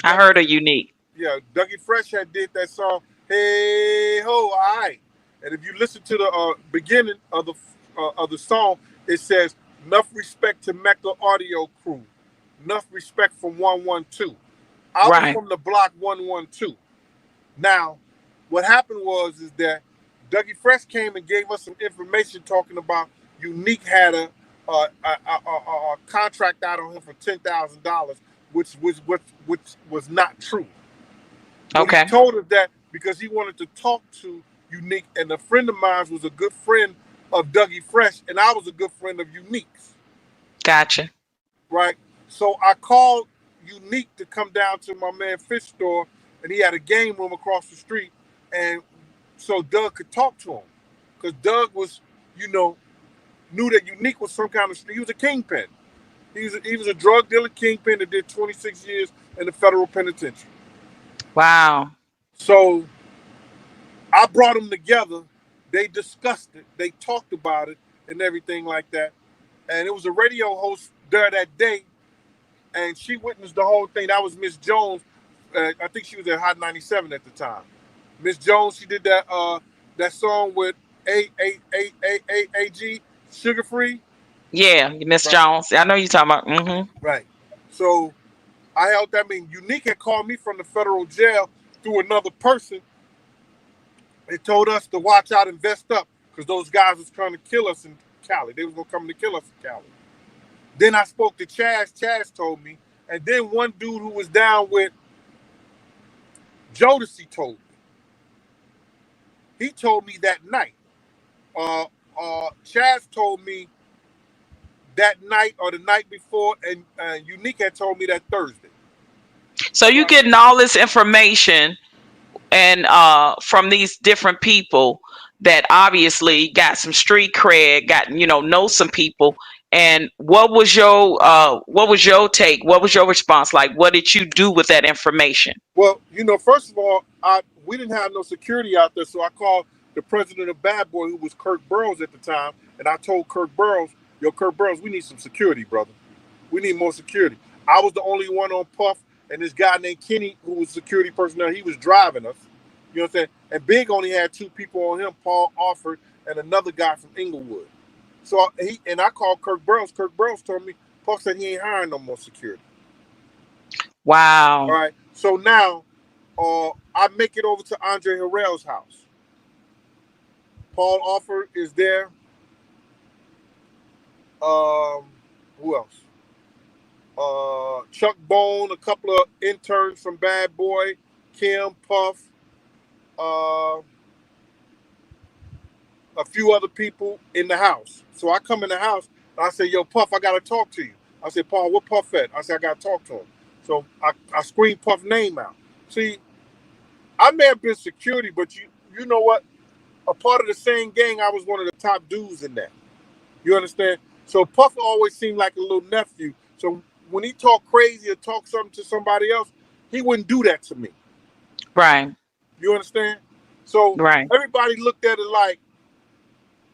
heard of Unique. Yeah, Dougie Fresh had did that song, Hey Ho, all right. And if you listen to the beginning of the song, it says, enough respect to Mecca Audio crew. enough respect from 112. I was Right. from the block 112. Now, what happened was is that Dougie Fresh came and gave us some information talking about Unique had a contract out on him for $10,000, which was not true. But he Okay. told us that because he wanted to talk to Unique, and a friend of mine was a good friend of Dougie Fresh, and I was a good friend of Unique's. Gotcha. Right? So I called Unique to come down to my man Fish store, and he had a game room across the street, and so Doug could talk to him, because Doug was, knew that Unique was some kind of, he was a kingpin. He was a drug dealer kingpin that did 26 years in the federal penitentiary. Wow. So I brought them together. They discussed it. They talked about it and everything like that. And it was a radio host there that day, and she witnessed the whole thing. That was Miss Jones. I think she was at Hot 97 at the time. Miss Jones, she did that song with AG, Sugar Free. Yeah, Miss Right. Jones. I know you're talking about. Mm-hmm. Right. So I held that. I mean, Unique had called me from the federal jail through another person. They told us to watch out and vest up, because those guys was trying to kill us in Cali. They was going to come to kill us in Cali. Then I spoke to Chaz. Chaz told me. And then one dude who was down with Jodeci told me. He told me that night. Chaz told me that night or the night before, and Unique had told me that Thursday. So you getting all this information and from these different people that obviously got some street cred, got know some people. And what was your take? What was your response? Like, what did you do with that information? Well, first of all, we didn't have no security out there, so I called the president of Bad Boy, who was Kirk Burrows at the time, and I told Kirk Burrows, Kirk Burrows, we need some security, brother. We need more security. I was the only one on Puff, and this guy named Kenny, who was security personnel, he was driving us. You know what I'm saying? And Big only had two people on him, Paul Alford and another guy from Inglewood. So I called Kirk Burrows. Kirk Burrows told me, Puff said he ain't hiring no more security. Wow. All right. So now I make it over to Andre Harrell's house. Paul Alford is there. Who else? Chuck Bone, a couple of interns from Bad Boy, Kim, Puff, a few other people in the house. So I come in the house and I say, yo, Puff, I gotta talk to you. I said, Paul, where Puff at? I said, I gotta talk to him. So I screamed Puff's name out. See, I may have been security, but you know what? A part of the same gang, I was one of the top dudes in that. You understand? So Puff always seemed like a little nephew. So when he talked crazy or talked something to somebody else, he wouldn't do that to me. Right. You understand? So right. Everybody looked at it like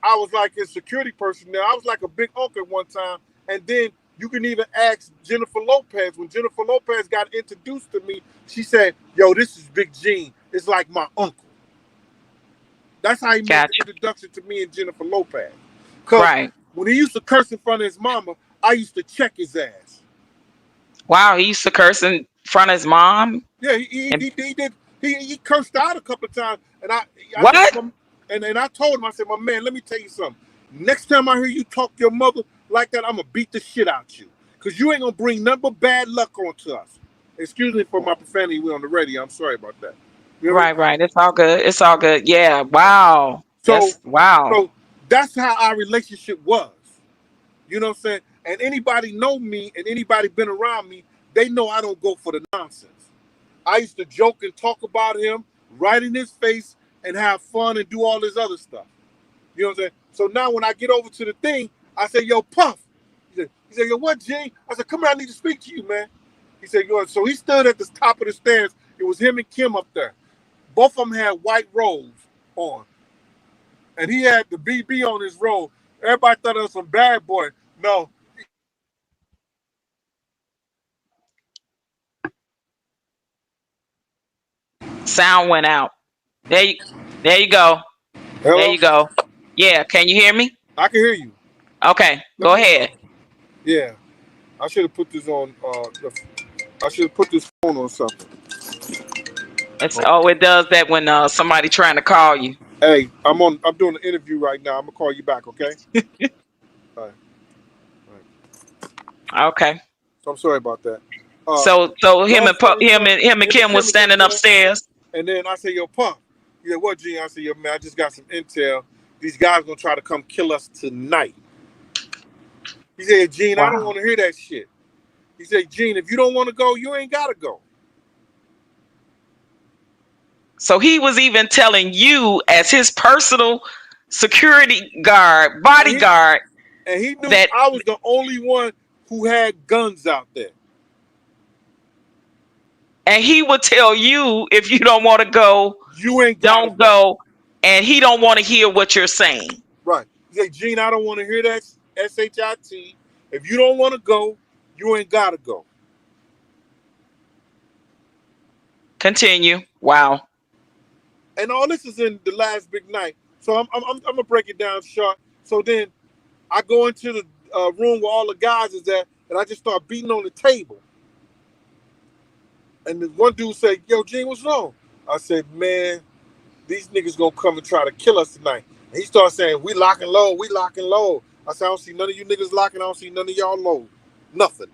I was like his security personnel. I was like a big uncle at one time. And then you can even ask Jennifer Lopez. When Jennifer Lopez got introduced to me, she said, yo, this is Big Gene. It's like my uncle. That's how he made the introduction to me and Jennifer Lopez. Because when he used to curse in front of his mama, I used to check his ass. Wow, he used to curse in front of his mom? Yeah, he did. He cursed out a couple of times. And I told him, I said, my man, let me tell you something. Next time I hear you talk to your mother like that, I'm going to beat the shit out you. Because you ain't going to bring nothing but bad luck onto us. Excuse me for my profanity. We're on the radio. I'm sorry about that. Right. It's all good. It's all good. Yeah. Wow. Wow. So that's how our relationship was. You know what I'm saying? And anybody know me and anybody been around me, they know I don't go for the nonsense. I used to joke and talk about him, right in his face, and have fun and do all this other stuff. You know what I'm saying? So now when I get over to the thing, I say, yo, Puff. He said, yo, what, Gene? I said, come here, I need to speak to you, man. He said, yo, so he stood at the top of the stairs. It was him and Kim up there. Both of them had white robes on. And he had the BB on his robe. Everybody thought it was some Bad Boy. No. Sound went out. There you go. Hello? There you go. Yeah, can you hear me? I can hear you. Okay, go ahead. Yeah. I should have put this on. I should have put this phone on something. It does that when somebody trying to call you. Hey, I'm doing an interview right now. I'm gonna call you back, okay? All right. All right. Okay. So I'm sorry about that. So him Long story short, and Kim was standing upstairs. and then I say, "Yo, Pump." He said, "What, Gene?" I said, "Yo, man, I just got some intel. These guys gonna try to come kill us tonight." He said, "Gene, I don't Wow. want to hear that shit." He said, "Gene, if you don't want to go, you ain't gotta go." So he was even telling you as his personal security guard, bodyguard, And he knew that I was the only one who had guns out there. and he would tell you if you don't want to go, You ain't gotta don't go, and he don't want to hear what you're saying. Right. He said, "Gene, I don't want to hear that shit. If you don't want to go, you ain't gotta go." Continue. Wow. And all this is in the last big night. So I'm gonna break it down short. So then I go into the room where all the guys is at, and I just start beating on the table. And then one dude said, "Yo, Gene, what's wrong?" I said, "Man, these niggas gonna come and try to kill us tonight." And he started saying, "We locking low, we locking low." I said, "I don't see none of you niggas locking. I don't see none of y'all low. Nothing."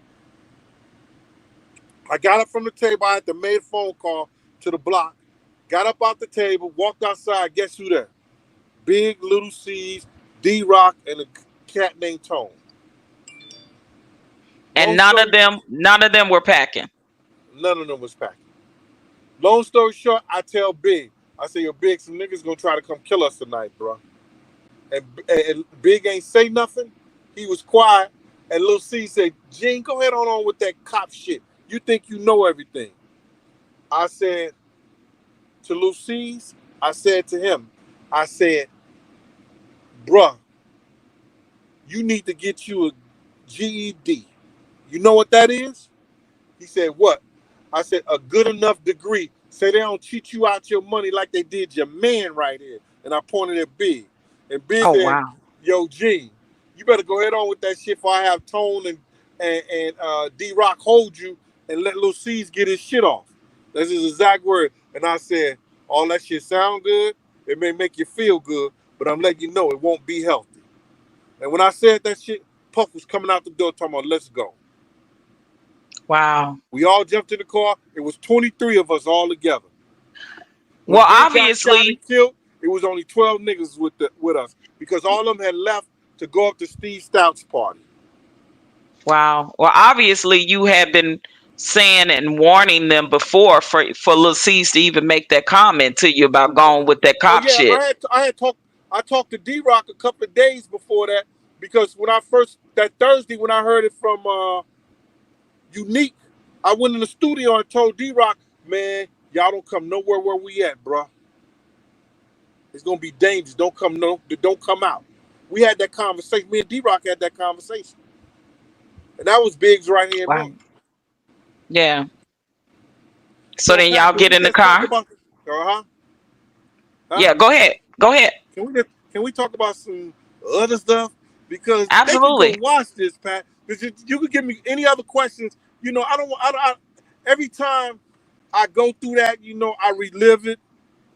I got up from the table. I had to make a phone call to the block. Got up out the table, walked outside. Guess who there? Big, Little C's, D-Rock, and a cat named Tone. And Long story, none of them were packing. none of them was packing. Long story short, I tell Big, I say, "Yo, Big, some niggas gonna try to come kill us tonight, bro." And Big ain't say nothing. He was quiet. And Lil C said, "Gene, go ahead on with that cop shit. You think you know everything." I said to Lil C's, I said to him, I said, "Bruh, you need to get you a GED. You know what that is?" He said, "What?" I said, "A good enough degree. Say they don't cheat you out your money like they did your man right here." And I pointed at Big. And Big Oh said, wow. "Yo, G, you better go ahead on with that shit before I have Tone and D-Rock hold you and let Lil C's get his shit off." That's his exact word. And I said, "All that shit sound good. It may make you feel good, but I'm letting you know it won't be healthy." And when I said that shit, Puff was coming out the door talking about, "Let's go." Wow. We all jumped in the car. It was 23 of us all together. When Well, Big got shot and obviously, killed, it was only 12 niggas with us because all of them had left to go up to Steve Stout's party. wow. Well, obviously, you had been saying and warning them before for Lil C's to even make that comment to you about going with that Oh cop yeah, shit. I talked to D-Rock a couple of days before that because when I first that Thursday when I heard it from Unique, I went in the studio and told D-Rock, "Man, y'all don't come nowhere where we at, bro. It's gonna be dangerous. Don't come out." We had that conversation. Me and D-Rock had that conversation, and that was Biggs right hand Wow. man. Yeah. So So then Pat, y'all can get we in the just talk car. about huh? Yeah. Go ahead. Go ahead. Can we talk about some other stuff? Because they can go Absolutely. watch this, Pat. Because you could give me any other questions. You know, every time I go through that, you know, I relive it.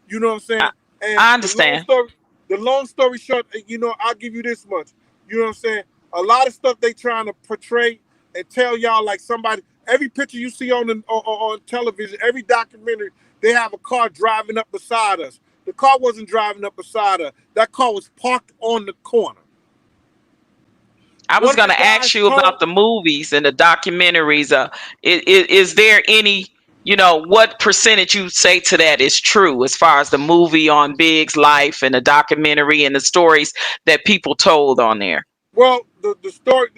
You know what I'm saying? I, And I understand. the long story short, you know, I'll give you this much. You know what I'm saying? A lot of stuff they trying to portray and tell y'all like somebody. Every picture you see on television, every documentary, they have a car driving up beside us. The car wasn't driving up beside us. That car was parked on the corner. I was One of going the to ask guys you told about the movies and the documentaries. Is there any, what percentage you say to that is true as far as the movie on Big's life and the documentary and the stories that people told on there? Well, the story,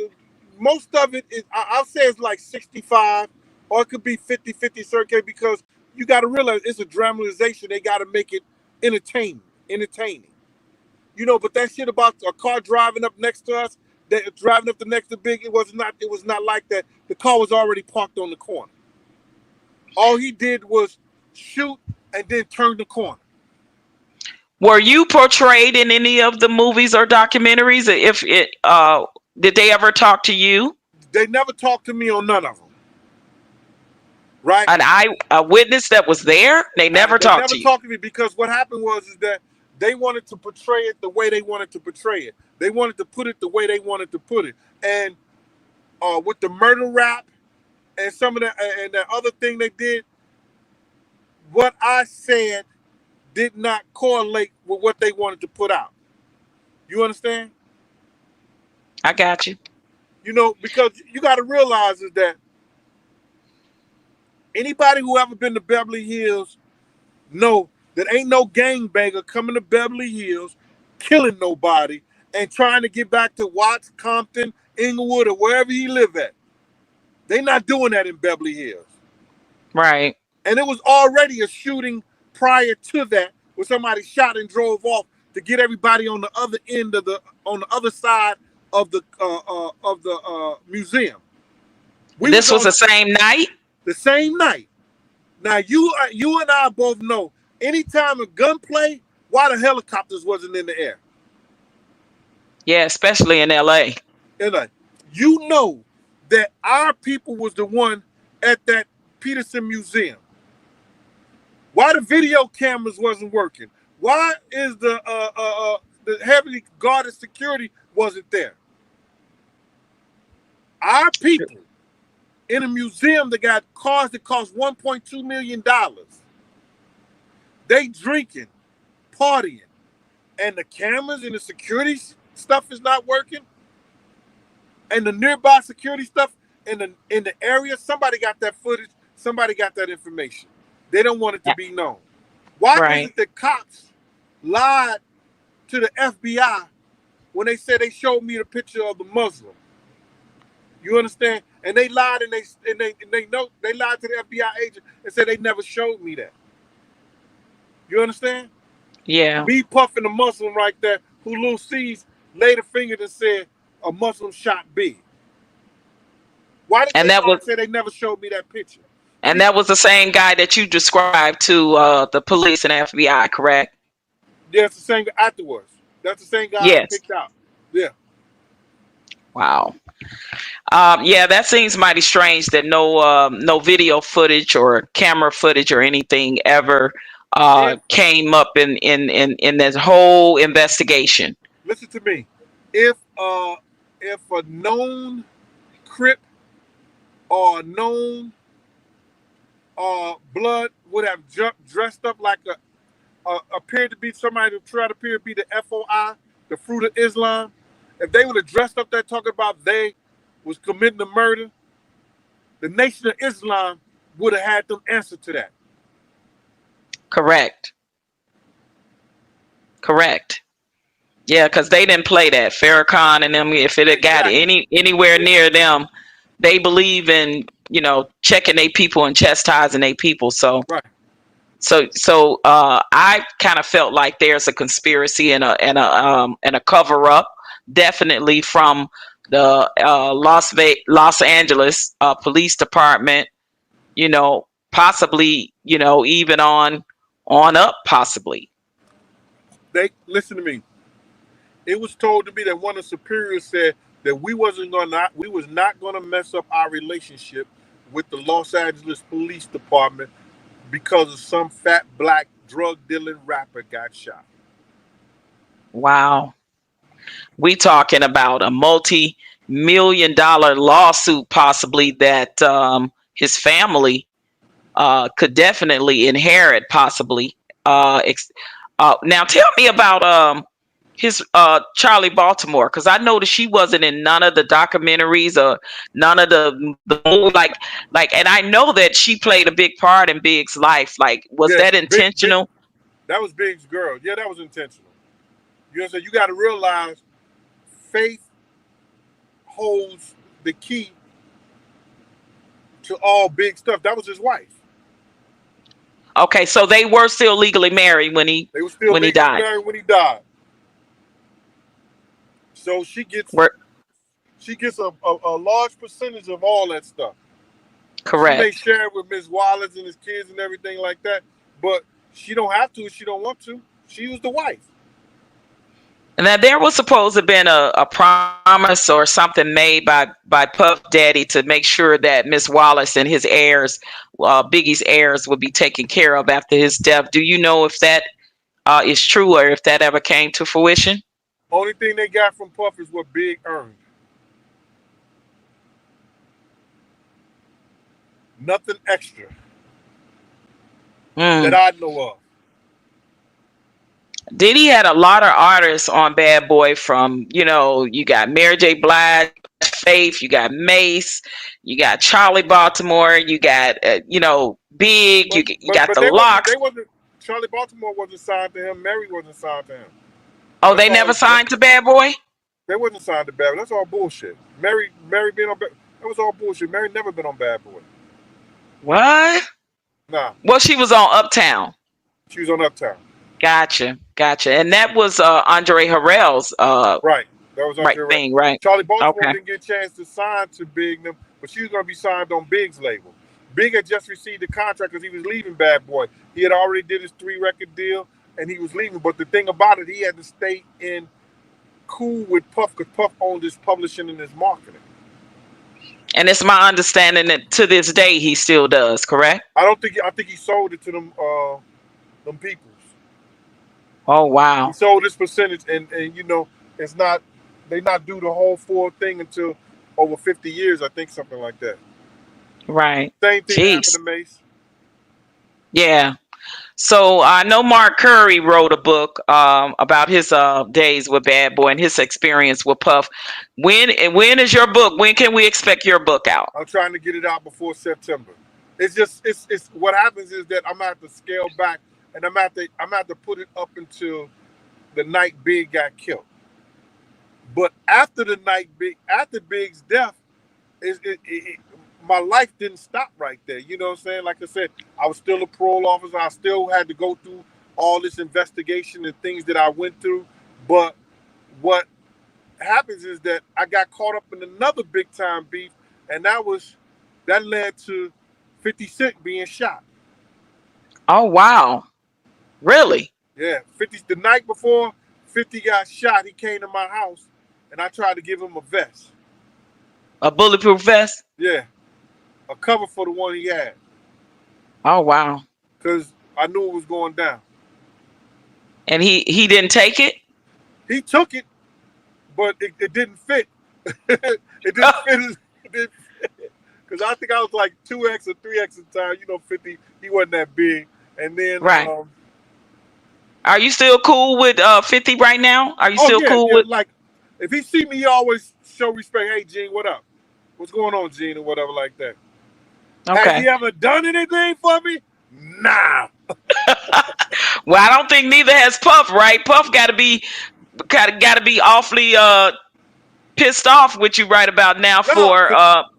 most of it is, I'll say it's like 65, or it could be 50-50 circuit because you got to realize it's a dramatization. They got to make it entertaining. You know, but that shit about a car driving up next to us, that driving up the next to Big, it was not like that. The car was already parked on the corner. All he did was shoot and then turn the corner. Were you portrayed in any of the movies or documentaries? If it, did they ever talk to you? They never talked to me on none of them. Right? A witness that was there, they never They talked never to you. talked to me because what happened was is that they wanted to portray it the way they wanted to portray it. They wanted to put it the way they wanted to put it. And with the murder rap and some of that and that other thing they did, what I said did not correlate with what they wanted to put out. You understand? I got you. You know, because you got to realize is that anybody who ever been to Beverly Hills know that ain't no gangbanger coming to Beverly Hills, killing nobody, and trying to get back to Watts, Compton, Inglewood, or wherever he live at. They not doing that in Beverly Hills. Right. And it was already a shooting prior to that where somebody shot and drove off to get everybody on the other end of on the other side of the museum. This was the same night? The same night. Now you and I both know anytime a gunplay, why the helicopters wasn't in the air? Yeah, especially in LA. You know that our people was the one at that Peterson Museum. Why the video cameras wasn't working? Why is the heavily guarded security wasn't there? Our people in a museum that got cars that cost $1.2 million. They drinking, partying, and the cameras and the security stuff is not working. And the nearby security stuff in the area, somebody got that footage, somebody got that information. They don't want it to be known. Why is it that cops lied to the FBI when they said they showed me the picture of the Muslim? You understand? And they lied and they lied to the FBI agent and said they never showed me that. You understand? Yeah. Me puffing a Muslim right there who Lil C's laid a finger and said a Muslim shot big. Why did they say they never showed me that picture? And that was the same guy that you described to the police and FBI, correct? Yeah, it's the same guy afterwards. That's the same guy I picked out. Yeah. Wow. Yeah, that seems mighty strange that no video footage or camera footage or anything ever came up in this whole investigation. Listen to me. If a known Crip or a known blood would have dressed up like appeared to be somebody who tried to appear to be the FOI, the Fruit of Islam, if they would have dressed up there talking about they was committing a murder, the Nation of Islam would have had them answer to that. Correct. Yeah, because they didn't play that. Farrakhan and them, if it had got anywhere near them, they believe in, checking their people and chastising their people. So, so I kind of felt like there's a conspiracy and a cover up, definitely from the Los Angeles Police Department. Possibly, even on up, possibly. They listen to me. It was told to me that one of the superiors said that we was not gonna mess up our relationship with the Los Angeles Police Department because of some fat black drug dealing rapper got shot. Wow. We talking about a multi-million-dollar lawsuit possibly that his family could definitely inherit possibly. Now tell me about his Charlie Baltimore, because I noticed she wasn't in none of the documentaries or none of the movie, like and I know that she played a big part in Big's life. Like, was that intentional? That was Big's girl. Yeah, that was intentional. You know what I'm saying? You got to realize faith holds the key to all big stuff. That was his wife. Okay, so they were still legally married when he died. Married when he died. So she gets a large percentage of all that stuff. Correct. She may share it with Miss Wallace and his kids and everything like that, but she don't have to if she don't want to. She was the wife. Now there was supposed to have been a promise or something made by Puff Daddy to make sure that Miss Wallace and his heirs, Biggie's heirs, would be taken care of after his death. Do you know if that is true or if that ever came to fruition? Only thing they got from Puff is what Big earned. Nothing extra that Mm. I know of. Diddy had a lot of artists on Bad Boy from, you got Mary J. Blige, Faith, you got Mace, you got Charlie Baltimore, you got, Big, you got But the they wasn't. Locks. They wasn't. Charlie Baltimore wasn't signed to him. Mary wasn't signed to him. Oh, That's they all. never signed to Bad Boy? They wasn't signed to Bad Boy. That's all bullshit. Mary being on Bad. That was all bullshit. Mary never been on Bad Boy. What? Nah, Well, she was on Uptown. she was on Uptown. Gotcha. And that was Andre Harrell's Right. That was right Andre Ray. thing, right? Charlie Baltimore Okay. didn't get a chance to sign to Big, but she was going to be signed on Big's label. Big had just received the contract because he was leaving Bad Boy. He had already did his 3-record deal, and he was leaving. But the thing about it, he had to stay in cool with Puff because Puff owned his publishing and his marketing. And it's my understanding that to this day he still does, correct? I think he sold it to them peoples. Oh He wow. sold this percentage, and it's not they not do the whole full thing until over 50 years, I think, something like that. Right. Same thing happened Jeez. to Mace. Yeah. So I know Mark Curry wrote a book about his days with Bad Boy and his experience with Puff. When is your book? When can we expect your book out? I'm trying to get it out before September. It's what happens is that I'm gonna have to scale back, and I'm gonna have to put it up until the night Big got killed. But after after Big's death, my life didn't stop right there. You know what I'm saying? Like I said, I was still a parole officer. I still had to go through all this investigation and things that I went through. But what happens is that I got caught up in another big time beef, and that led to 50 Cent being shot. Oh wow. Really? Yeah, 50. The night before 50 got shot, he came to my house, and I tried to give him a vest. A bulletproof vest? Yeah, a cover for the one he had, Oh wow. because I knew it was going down. And he didn't take it? He took it, but it didn't fit. It didn't fit. Because I think I was like 2X or 3X at the time. 50, he wasn't that big. And then, Right. Are you still cool with 50 right now? Are you still cool with like, if he see me, he always show respect. Hey, Gene, what up? What's going on, Gene, or whatever like that. Has Okay. he ever done anything for me? Nah. Well, I don't think neither has Puff, right? Puff gotta be awfully pissed off with you right about now No, for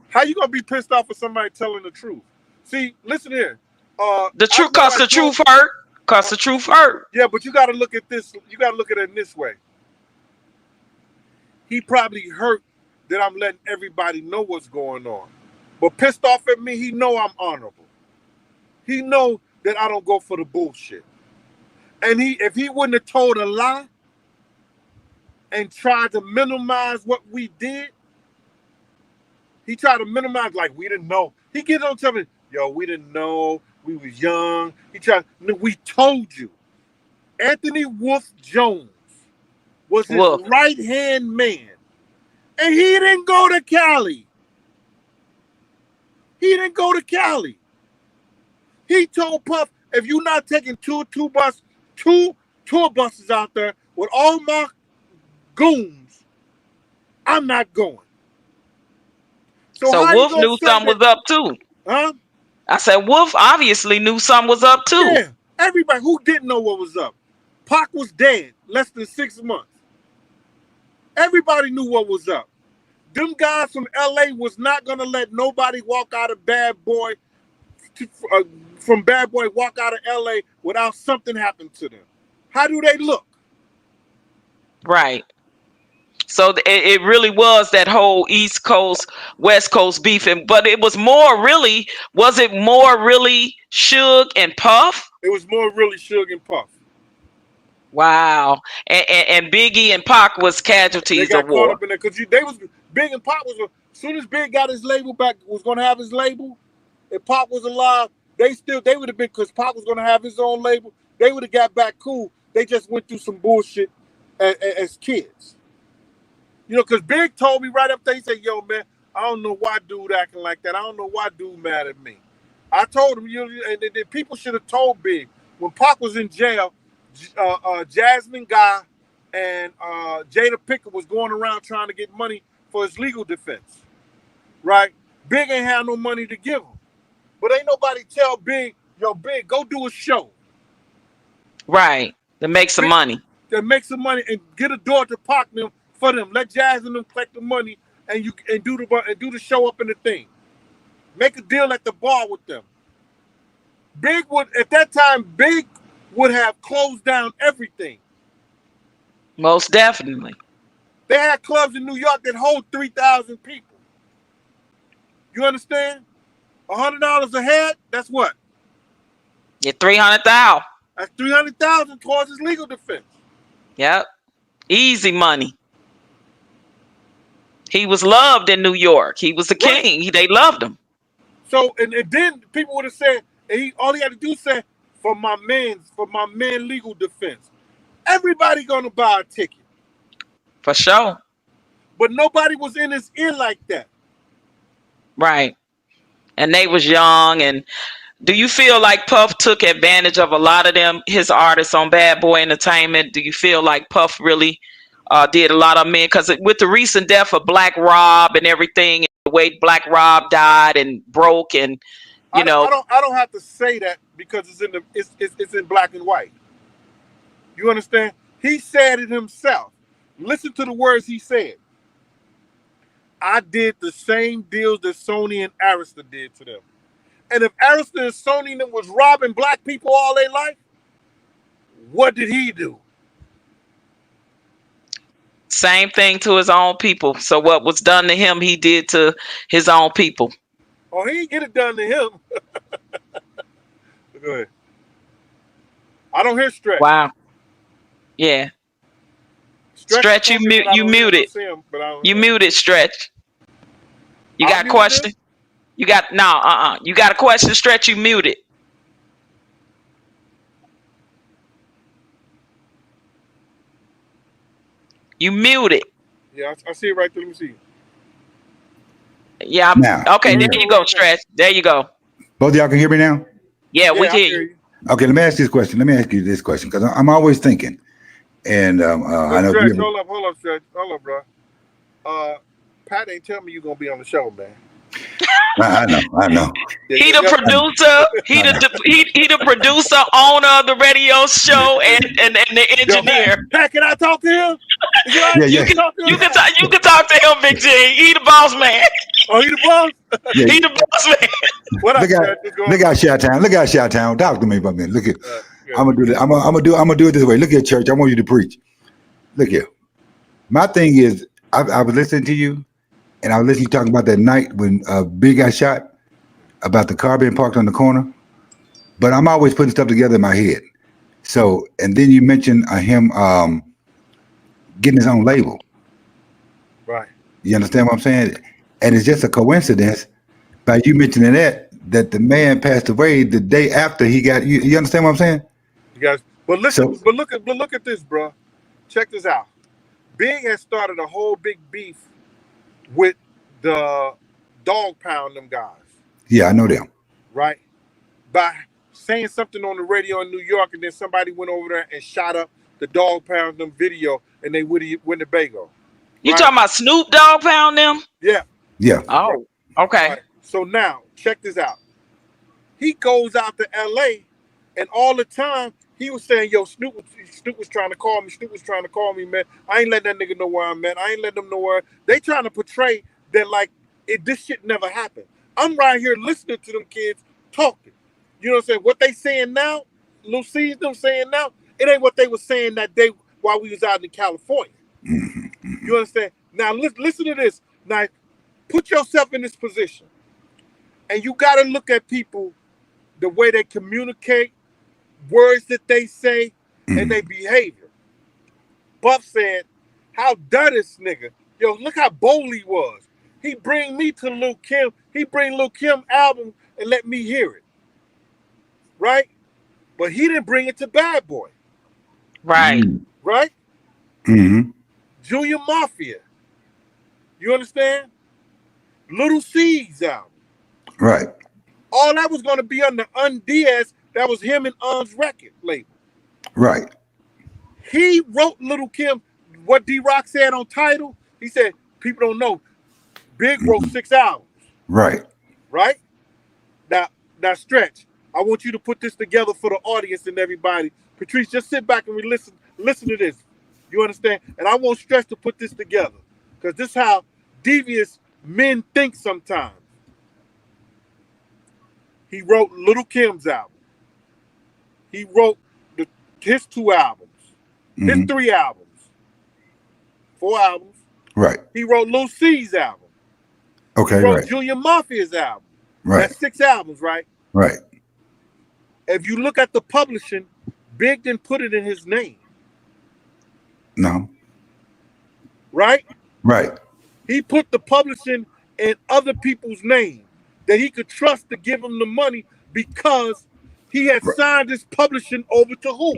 how you gonna be pissed off for somebody telling the truth? See, listen here. the truth, cause the truth hurt. Cause the truth hurt. Yeah, but you got to look at this. You got to look at it in this way. He probably hurt that I'm letting everybody know what's going on, but pissed off at me. He know I'm honorable. He know that I don't go for the bullshit. And if he wouldn't have told a lie and tried to minimize what we did, he tried to minimize like we didn't know. He gets on telling me, yo, we didn't know. We was young. We told you. Anthony Wolf Jones was his right-hand man. And he didn't go to Cali. He told Puff, if you're not taking two tour buses out there with all my goons, I'm not going. So Wolf knew something was up too. Huh? I said Wolf obviously knew something was up too. Yeah. Everybody who didn't know what was up. Pac was dead less than 6 months. Everybody knew what was up. Them guys from LA was not gonna let nobody walk out of Bad Boy from Bad Boy walk out of LA without something happened to them. How do they look? Right. So it really was that whole East Coast, West Coast beefing, but it was more really, was it more really Suge and Puff? It was more really Suge and Puff. Wow. And Biggie and Pac was They casualties of got caught war. up in there because they was Big and Pop was as soon as Big got his label back, was going to have his label. If Pop was alive, they would have been, because Pop was going to have his own label. They would have got back cool. They just went through some bullshit as kids. You know, because Big told me right up there, he said, "Yo, man, I don't know why dude acting like that. I don't know why dude mad at me." I told him, and then people should have told Big when Pac was in jail. Jasmine Guy and Jada Pinkett was going around trying to get money for his legal defense, right? Big ain't had no money to give him, but ain't nobody tell Big, "Yo, Big, go do a show, Right. To make some Big, money. to make some money and get a door to Pac them for them. Let Jazz and them collect the money and do the show up in the thing. Make a deal at the bar with them." Big would at that time. Big would have closed down everything. Most definitely. They had clubs in New York that hold 3,000 people. You understand? $100 a head. That's what? Yeah, 300,000. That's 300,000 towards his legal defense. Yep. Easy money. He was loved in New York. He was the king. They loved him. So and then people would have said, all he had to do is say, for my man legal defense. Everybody gonna buy a ticket. For sure. But nobody was in his ear like that. Right. And they was young. And do you feel like Puff took advantage of a lot of them, his artists on Bad Boy Entertainment? Do you feel like Puff really did a lot of men? Because with the recent death of Black Rob and everything, the way Black Rob died and broke, and I don't have to say that because it's in black and white. You understand? He said it himself. Listen to the words he said. "I did the same deals that Sony and Arista did to them." And if Arista and Sony was robbing black people all their life, what did he do? Same thing to his own people. So what was done to him, he did to his own people. Oh, he didn't get it done to him. Go ahead. I don't hear Stretch. Wow. Yeah. Stretch, you muted. You muted, Stretch. You got a question? You got You got a question, Stretch? You muted. You muted. Yeah, I see it right there. Let me see. Yeah. Okay, there you go, Stretch. There you go. Both of y'all can hear me now? Yeah, we hear you. Okay, let me ask you this question, because I'm always thinking, and I know. Stretch, hold up, Stretch. Hold up, bro. Pat ain't tell me you're gonna be on the show, man. I know. He the producer. He the producer, owner of the radio show, and the engineer. Yo, Pat, can I talk to him? Yeah. You can talk to him, Big G. He the boss man. Oh, he the boss? Yeah. He the boss man. What up, look out, Chi-Town. Look out, Chi-Town. Talk to me for a minute. Look at. I'm gonna do that. I'm gonna do it this way. Look at church. I want you to preach. Look here. My thing is, I was listening to you, and I was listening to you talking about that night when Big got shot, about the car being parked on the corner. But I'm always putting stuff together in my head. So, and then you mentioned him getting his own label. Right. You understand what I'm saying? And it's just a coincidence by you mentioning that the man passed away the day after he got. You understand what I'm saying? You guys, but listen, but look at this, bro. Check this out. Big has started a whole big beef with the Dog Pound them guys. Yeah, I know them. Right? By saying something on the radio in New York, and then somebody went over there and shot up the Dog Pound them video, and they Winnebago. You right? talking about Snoop Dogg Pound them? Yeah. Yeah. Oh, okay. Right. So now, check this out. He goes out to L.A., and all the time, he was saying, yo, Snoop was trying to call me. Snoop was trying to call me, man. I ain't letting that nigga know where I'm at. I ain't letting them know where. They trying to portray that like this shit never happened. I'm right here listening to them kids talking. You know what I'm saying? What they saying now, Lil C's them saying now, it ain't what they was saying that day while we was out in California. You understand? Now listen to this. Now put yourself in this position. And you got to look at people, the way they communicate, words that they say, and their behavior. Buff said, how dare this nigga? Yo, look how bold he was. He bring me to Lil Kim. He bring Lil Kim album and let me hear it. Right? But he didn't bring it to Bad Boy. Right. Right? Mm-hmm. Junior Mafia. You understand? Little C's album. Right. All that was going to be under Undiaz. That was him and Un's record label. Right. He wrote Little Kim. What D-Rock said on Tidal, he said, people don't know. Big wrote 6 albums. Right. Right? Now, Stretch, I want you to put this together for the audience and everybody. Patrice, just sit back and listen to this. You understand? And I want Stretch to put this together. Because this is how devious men think sometimes. He wrote Little Kim's album. He wrote his 2 albums. His 3 albums. 4 albums. Right. He wrote Lil C's album. Okay, He wrote right. Junior Mafia's album. Right. That's 6 albums, right? Right. If you look at the publishing, Big didn't put it in his name. No. Right? Right. He put the publishing in other people's name that he could trust to give him the money because he had signed his publishing over to who?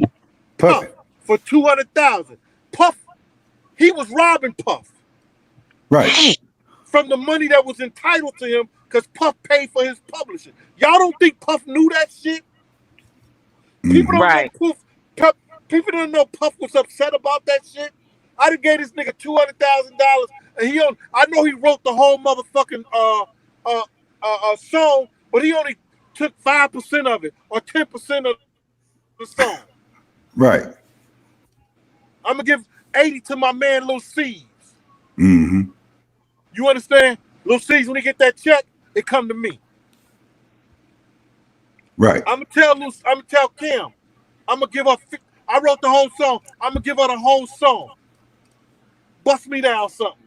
Puff for $200,000. Puff, he was robbing Puff. Right. From the money that was entitled to him because Puff paid for his publishing. Y'all don't think Puff knew that shit? People don't know Puff. People didn't know Puff was upset about that shit. I done gave this nigga $200,000, and I know he wrote the whole motherfucking song, but he only took 5% of it or 10% of the song. Right. I'm gonna give 80 to my man Lil C's. Mm-hmm. You understand? Lil C's, when he get that check, it come to me. Right. I'm gonna tell Kim. I'm gonna give her. I wrote the whole song. I'm gonna give her the whole song. Bust me down something.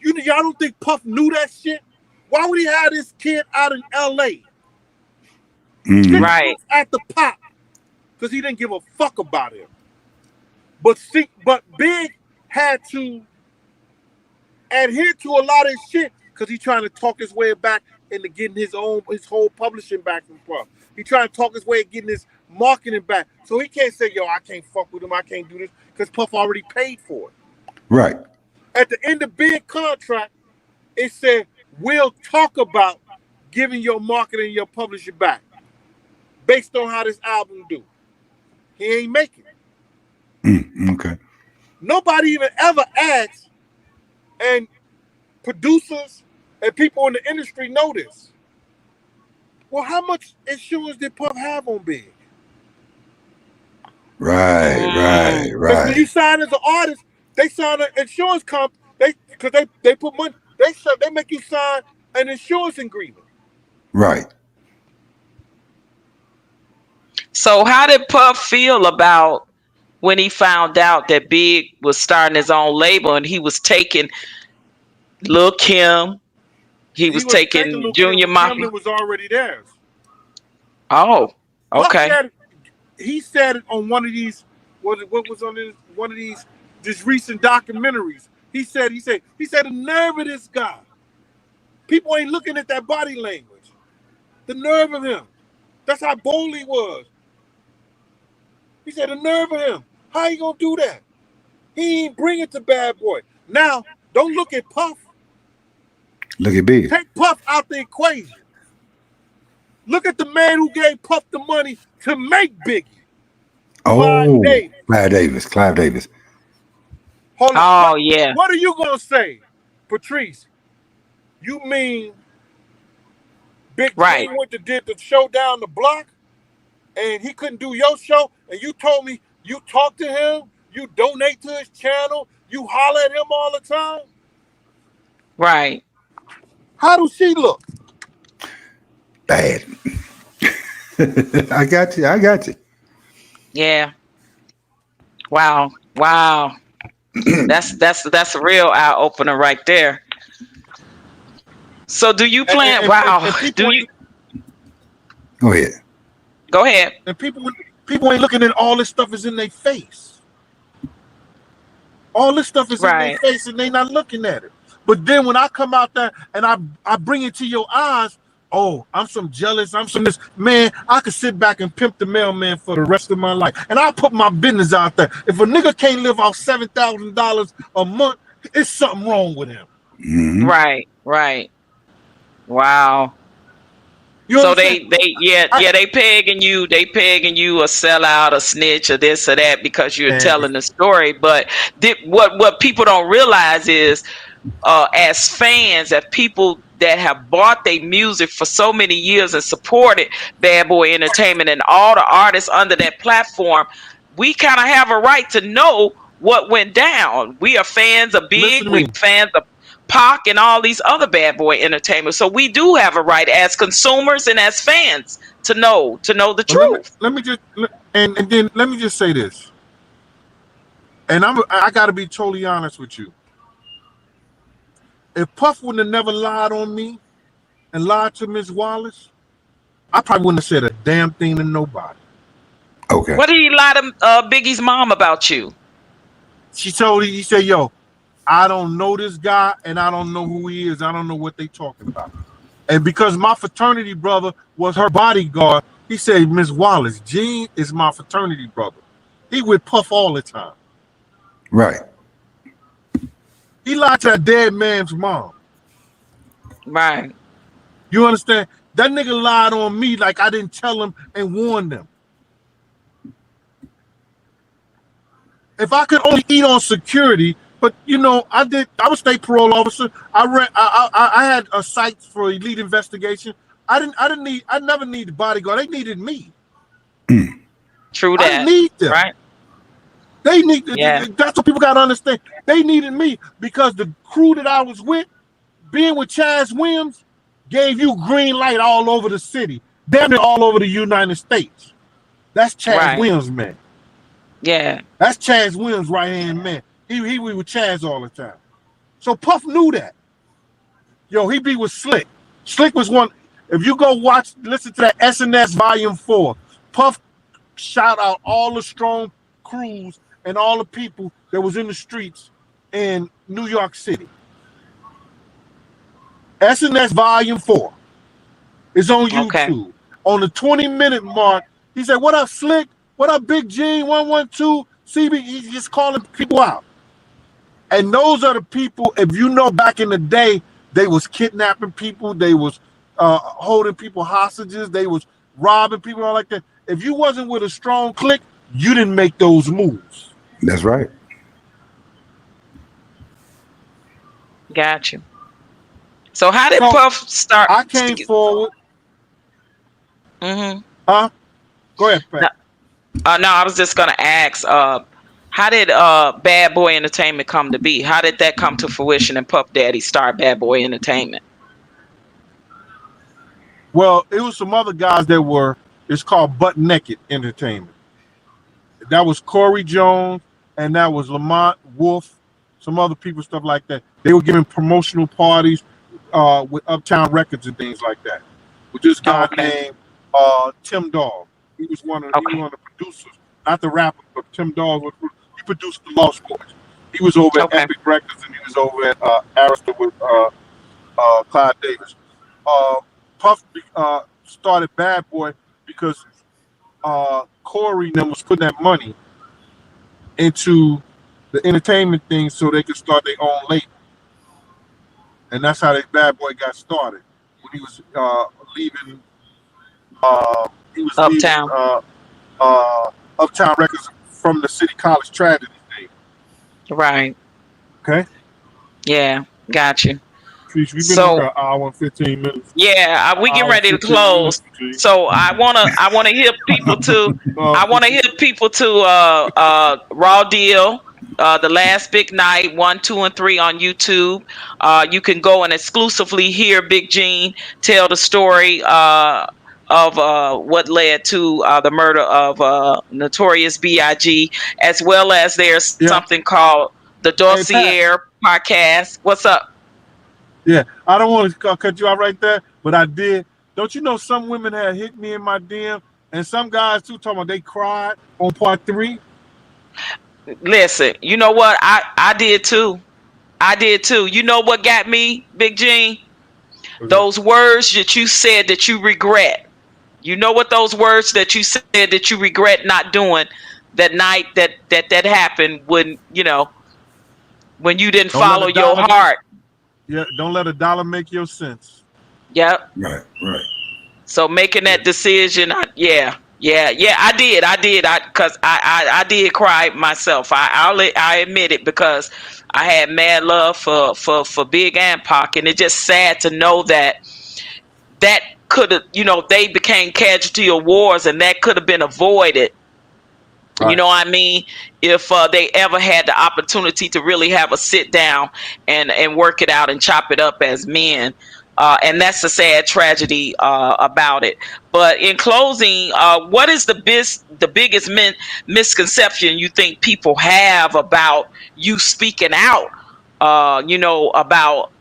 Y'all don't think Puff knew that shit? Why would he have this kid out in L.A.? Mm-hmm. Right. At the pop, because he didn't give a fuck about him. But Big had to adhere to a lot of his shit because he's trying to talk his way back into getting his whole publishing back from Puff. He trying to talk his way of getting his marketing back. So he can't say, yo, I can't fuck with him, I can't do this, because Puff already paid for it. Right. At the end of Big contract, it said, we'll talk about giving your marketing and your publishing back based on how this album do. He ain't making it. Okay. Nobody even ever asked, and producers and people in the industry know this. Well, how much insurance did Puff have on Big? Right. Because when you sign as an artist, they sign an insurance company. Because they put money. They make you sign an insurance agreement. Right. So how did Puff feel about when he found out that Big was starting his own label and he was taking Lil Kim, he was taking Junior Mafia? Kim was already theirs. Oh, okay. He said it on one of these. What was on one of these recent documentaries? He said the nerve of this guy. People ain't looking at that body language. The nerve of him. That's how bold he was. He said the nerve of him. How you gonna do that? He ain't bring it to Bad Boy. Now, don't look at Puff. Look at Big. Take Puff out the equation. Look at the man who gave Puff the money to make Biggie. Oh, Clive Davis. Hold on. Oh, yeah. What are you gonna say, Patrice? You mean Big Right. King did the show down the block, and he couldn't do your show, and you told me you talk to him, you donate to his channel, you holler at him all the time? Right. How does she look? Bad. I got you. Yeah. Wow. That's a real eye opener right there. So do you plan? And do you? Go ahead. Go ahead. And people People ain't looking at all this stuff is in their face. All this stuff is in their Right. face and they not looking at it. But then when I come out there and I bring it to your eyes, oh, I'm some jealous, I'm some this. Man, I could sit back and pimp the mailman for the rest of my life. And I'll put my business out there. If a nigga can't live off $7,000 a month, it's something wrong with him. Mm-hmm. Right. Right. Wow. You So understand? they pegging you a sellout, a snitch, or this or that because you're Man. telling the story. But what people don't realize is, as fans, as people that have bought their music for so many years and supported Bad Boy Entertainment and all the artists under that platform, we kind of have a right to know what went down. We are fans of Big, Listen to we me. fans of Pac and all these other Bad Boy Entertainment. So we do have a right as consumers and as fans to know the But truth. let me just and then let me just say this. And I got to be totally honest with you. If Puff wouldn't have never lied on me and lied to Miss Wallace, I probably wouldn't have said a damn thing to nobody. Okay. What did he lie to Biggie's mom about you? He said, yo, I don't know this guy and I don't know who he is. I don't know what they talking about. And because my fraternity brother was her bodyguard, he said, Miss Wallace, Gene is my fraternity brother. He with Puff all the time. Right. He lied to that dead man's mom. Right. You understand? That nigga lied on me like I didn't tell him and warn them. If I could only eat on security, but you know, I was state parole officer. I had a sites for elite investigation. I never needed bodyguard. They needed me. True I that. didn't need them. Right. They need. Yeah. That's what people got to understand. They needed me because the crew that I was with, being with Chaz Williams, gave you green light all over the city, damn near all over the United States. That's Chaz Right. Williams, man. Yeah. That's Chaz Williams' right hand man. He with Chaz all the time. So Puff knew that. Yo, he be with Slick. Slick was one. If you go listen to that SNS Volume 4, Puff shout out all the strong crews and all the people that was in the streets in New York City. SNS Volume 4 is on YouTube. Okay. On the 20-minute mark, he said, what up, Slick? What up, Big G, 112, CB? He's just calling people out. And those are the people, if you know back in the day, they was kidnapping people, they was holding people hostages, they was robbing people, all like that. If you wasn't with a strong clique, you didn't make those moves. That's right. Got you. So how did Puff start? I came forward. Mm-hmm. Huh? Go ahead, Pat. No, I was just gonna ask. How did Bad Boy Entertainment come to be? How did that come to fruition and Puff Daddy start Bad Boy Entertainment? Well, it was some other guys that were. It's called Butt Naked Entertainment. That was Corey Jones, and that was Lamont Wolf, some other people, stuff like that. They were giving promotional parties with Uptown Records and things like that. With this guy named Tim Dog. He was one of the producers, not the rapper, but Tim Dog. He produced the Lost Boys. He was over at Epic Records, and he was over at Arista with Clyde Davis. Puff started Bad Boy because Corey and them was putting that money into the entertainment thing so they could start their own label. And that's how that Bad Boy got started. When he was leaving, Uptown. Uptown Records from the City College Tragedy thing. Right. Okay. Yeah, got you. We've been on for an hour and 15 minutes. Yeah, we get ready to close. So I wanna hear people to Raw Deal, The Last Big Night 1, 2, and 3 on YouTube. You can go and exclusively hear Big Gene tell the story of what led to the murder of Notorious B.I.G., as well as there's something called the Dossier podcast. What's up? Yeah, I don't want to cut you out right there, but I did. Don't you know some women had hit me in my DM And some guys too talking about they cried on part 3. Listen, you know what? I did too. I did too. You know what got me, Big Gene? Those words that you said that you regret. You know what those words that you said that you regret not doing that night that happened when, when you didn't Don't let follow a your dollar heart. don't let a dollar make your sense. Yep. Right. So making that decision, I did, because I did cry myself. I admit it, because I had mad love for Big and Pac, and it's just sad to know that could have, they became casualty of wars, and that could have been avoided. Right. You know what I mean? If they ever had the opportunity to really have a sit down and work it out and chop it up as men. And that's a sad tragedy about it. But in closing, what is the biggest misconception you think people have about you speaking out? About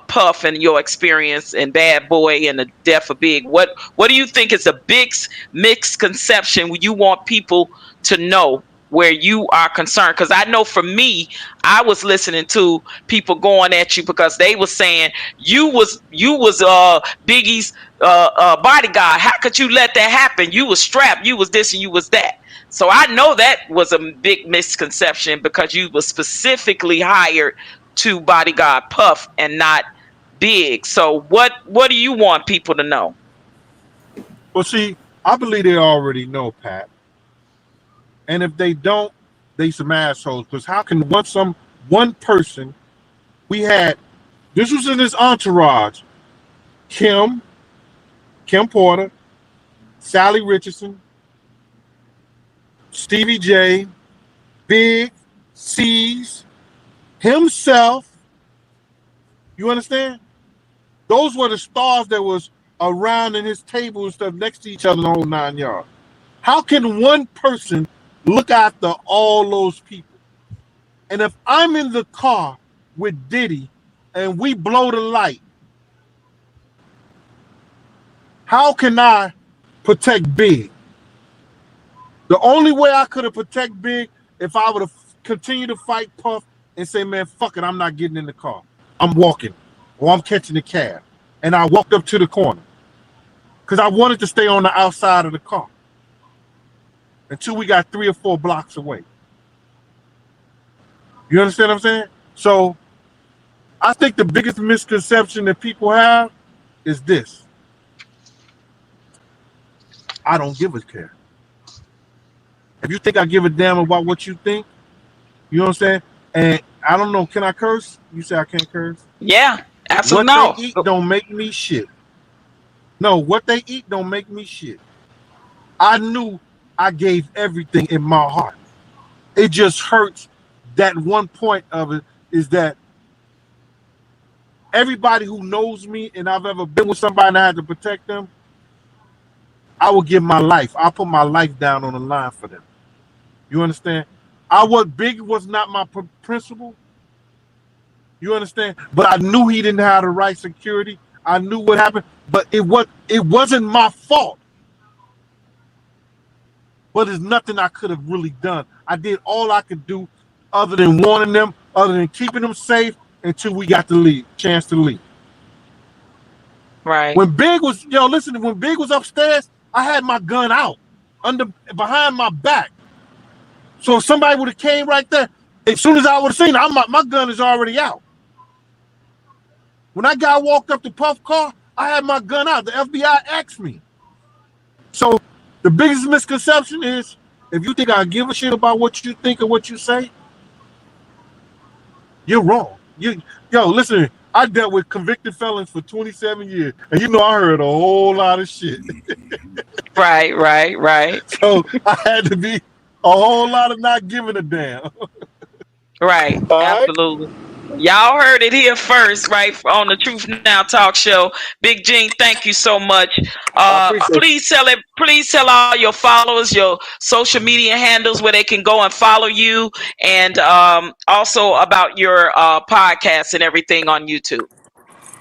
Puff and your experience and Bad Boy and the death of Big. What do you think is the big misconception you want people to know where you are concerned? Because I know for me, I was listening to people going at you because they were saying you was Biggie's bodyguard. How could you let that happen? You was strapped, you was this and you was that. So I know that was a big misconception, because you was specifically hired to bodyguard Puff and not Big. So what do you want people to know? Well, see, I believe they already know, Pat. And if they don't, they some assholes. Because how can one person, this was in his entourage, Kim Porter, Sally Richardson, Stevie J, Big, C's, himself. You understand? Those were the stars that was around in his table and stuff next to each other in the whole 9 yards. How can one person look after all those people? And if I'm in the car with Diddy and we blow the light, how can I protect Big? The only way I could have protected Big if I would have continued to fight Puff and say, man, fuck it, I'm not getting in the car. I'm walking, or I'm catching the cab. And I walked up to the corner because I wanted to stay on the outside of the car until we got 3 or 4 blocks away. You understand what I'm saying? So I think the biggest misconception that people have is this. I don't give a care. If you think I give a damn about what you think, you know what I'm saying? And I don't know, can I curse? You say I can't curse? Yeah, absolutely. What they eat don't make me shit. No, what they eat don't make me shit. I knew I gave everything in my heart. It just hurts that one point of it is that everybody who knows me and I've ever been with somebody and I had to protect them, I will give my life. I'll put my life down on the line for them. You understand? Big was not my principal. You understand? But I knew he didn't have the right security. I knew what happened, but it wasn't my fault. But there's nothing I could have really done. I did all I could do other than warning them, other than keeping them safe until we got the chance to leave. Right. When Big was, when Big was upstairs, I had my gun out behind my back. So if somebody would have came right there, as soon as I would have seen it, my gun is already out. When that guy walked up to Puff car, I had my gun out. The FBI asked me. So the biggest misconception is, if you think I give a shit about what you think or what you say, you're wrong. Listen, I dealt with convicted felons for 27 years, and I heard a whole lot of shit. Right. So I had to be a whole lot of not giving a damn. Right, absolutely. Y'all heard it here first, right, on the Truth Now Talk Show. Big Gene, thank you so much. Please tell all your followers your social media handles where they can go and follow you, and also about your podcast and everything on YouTube.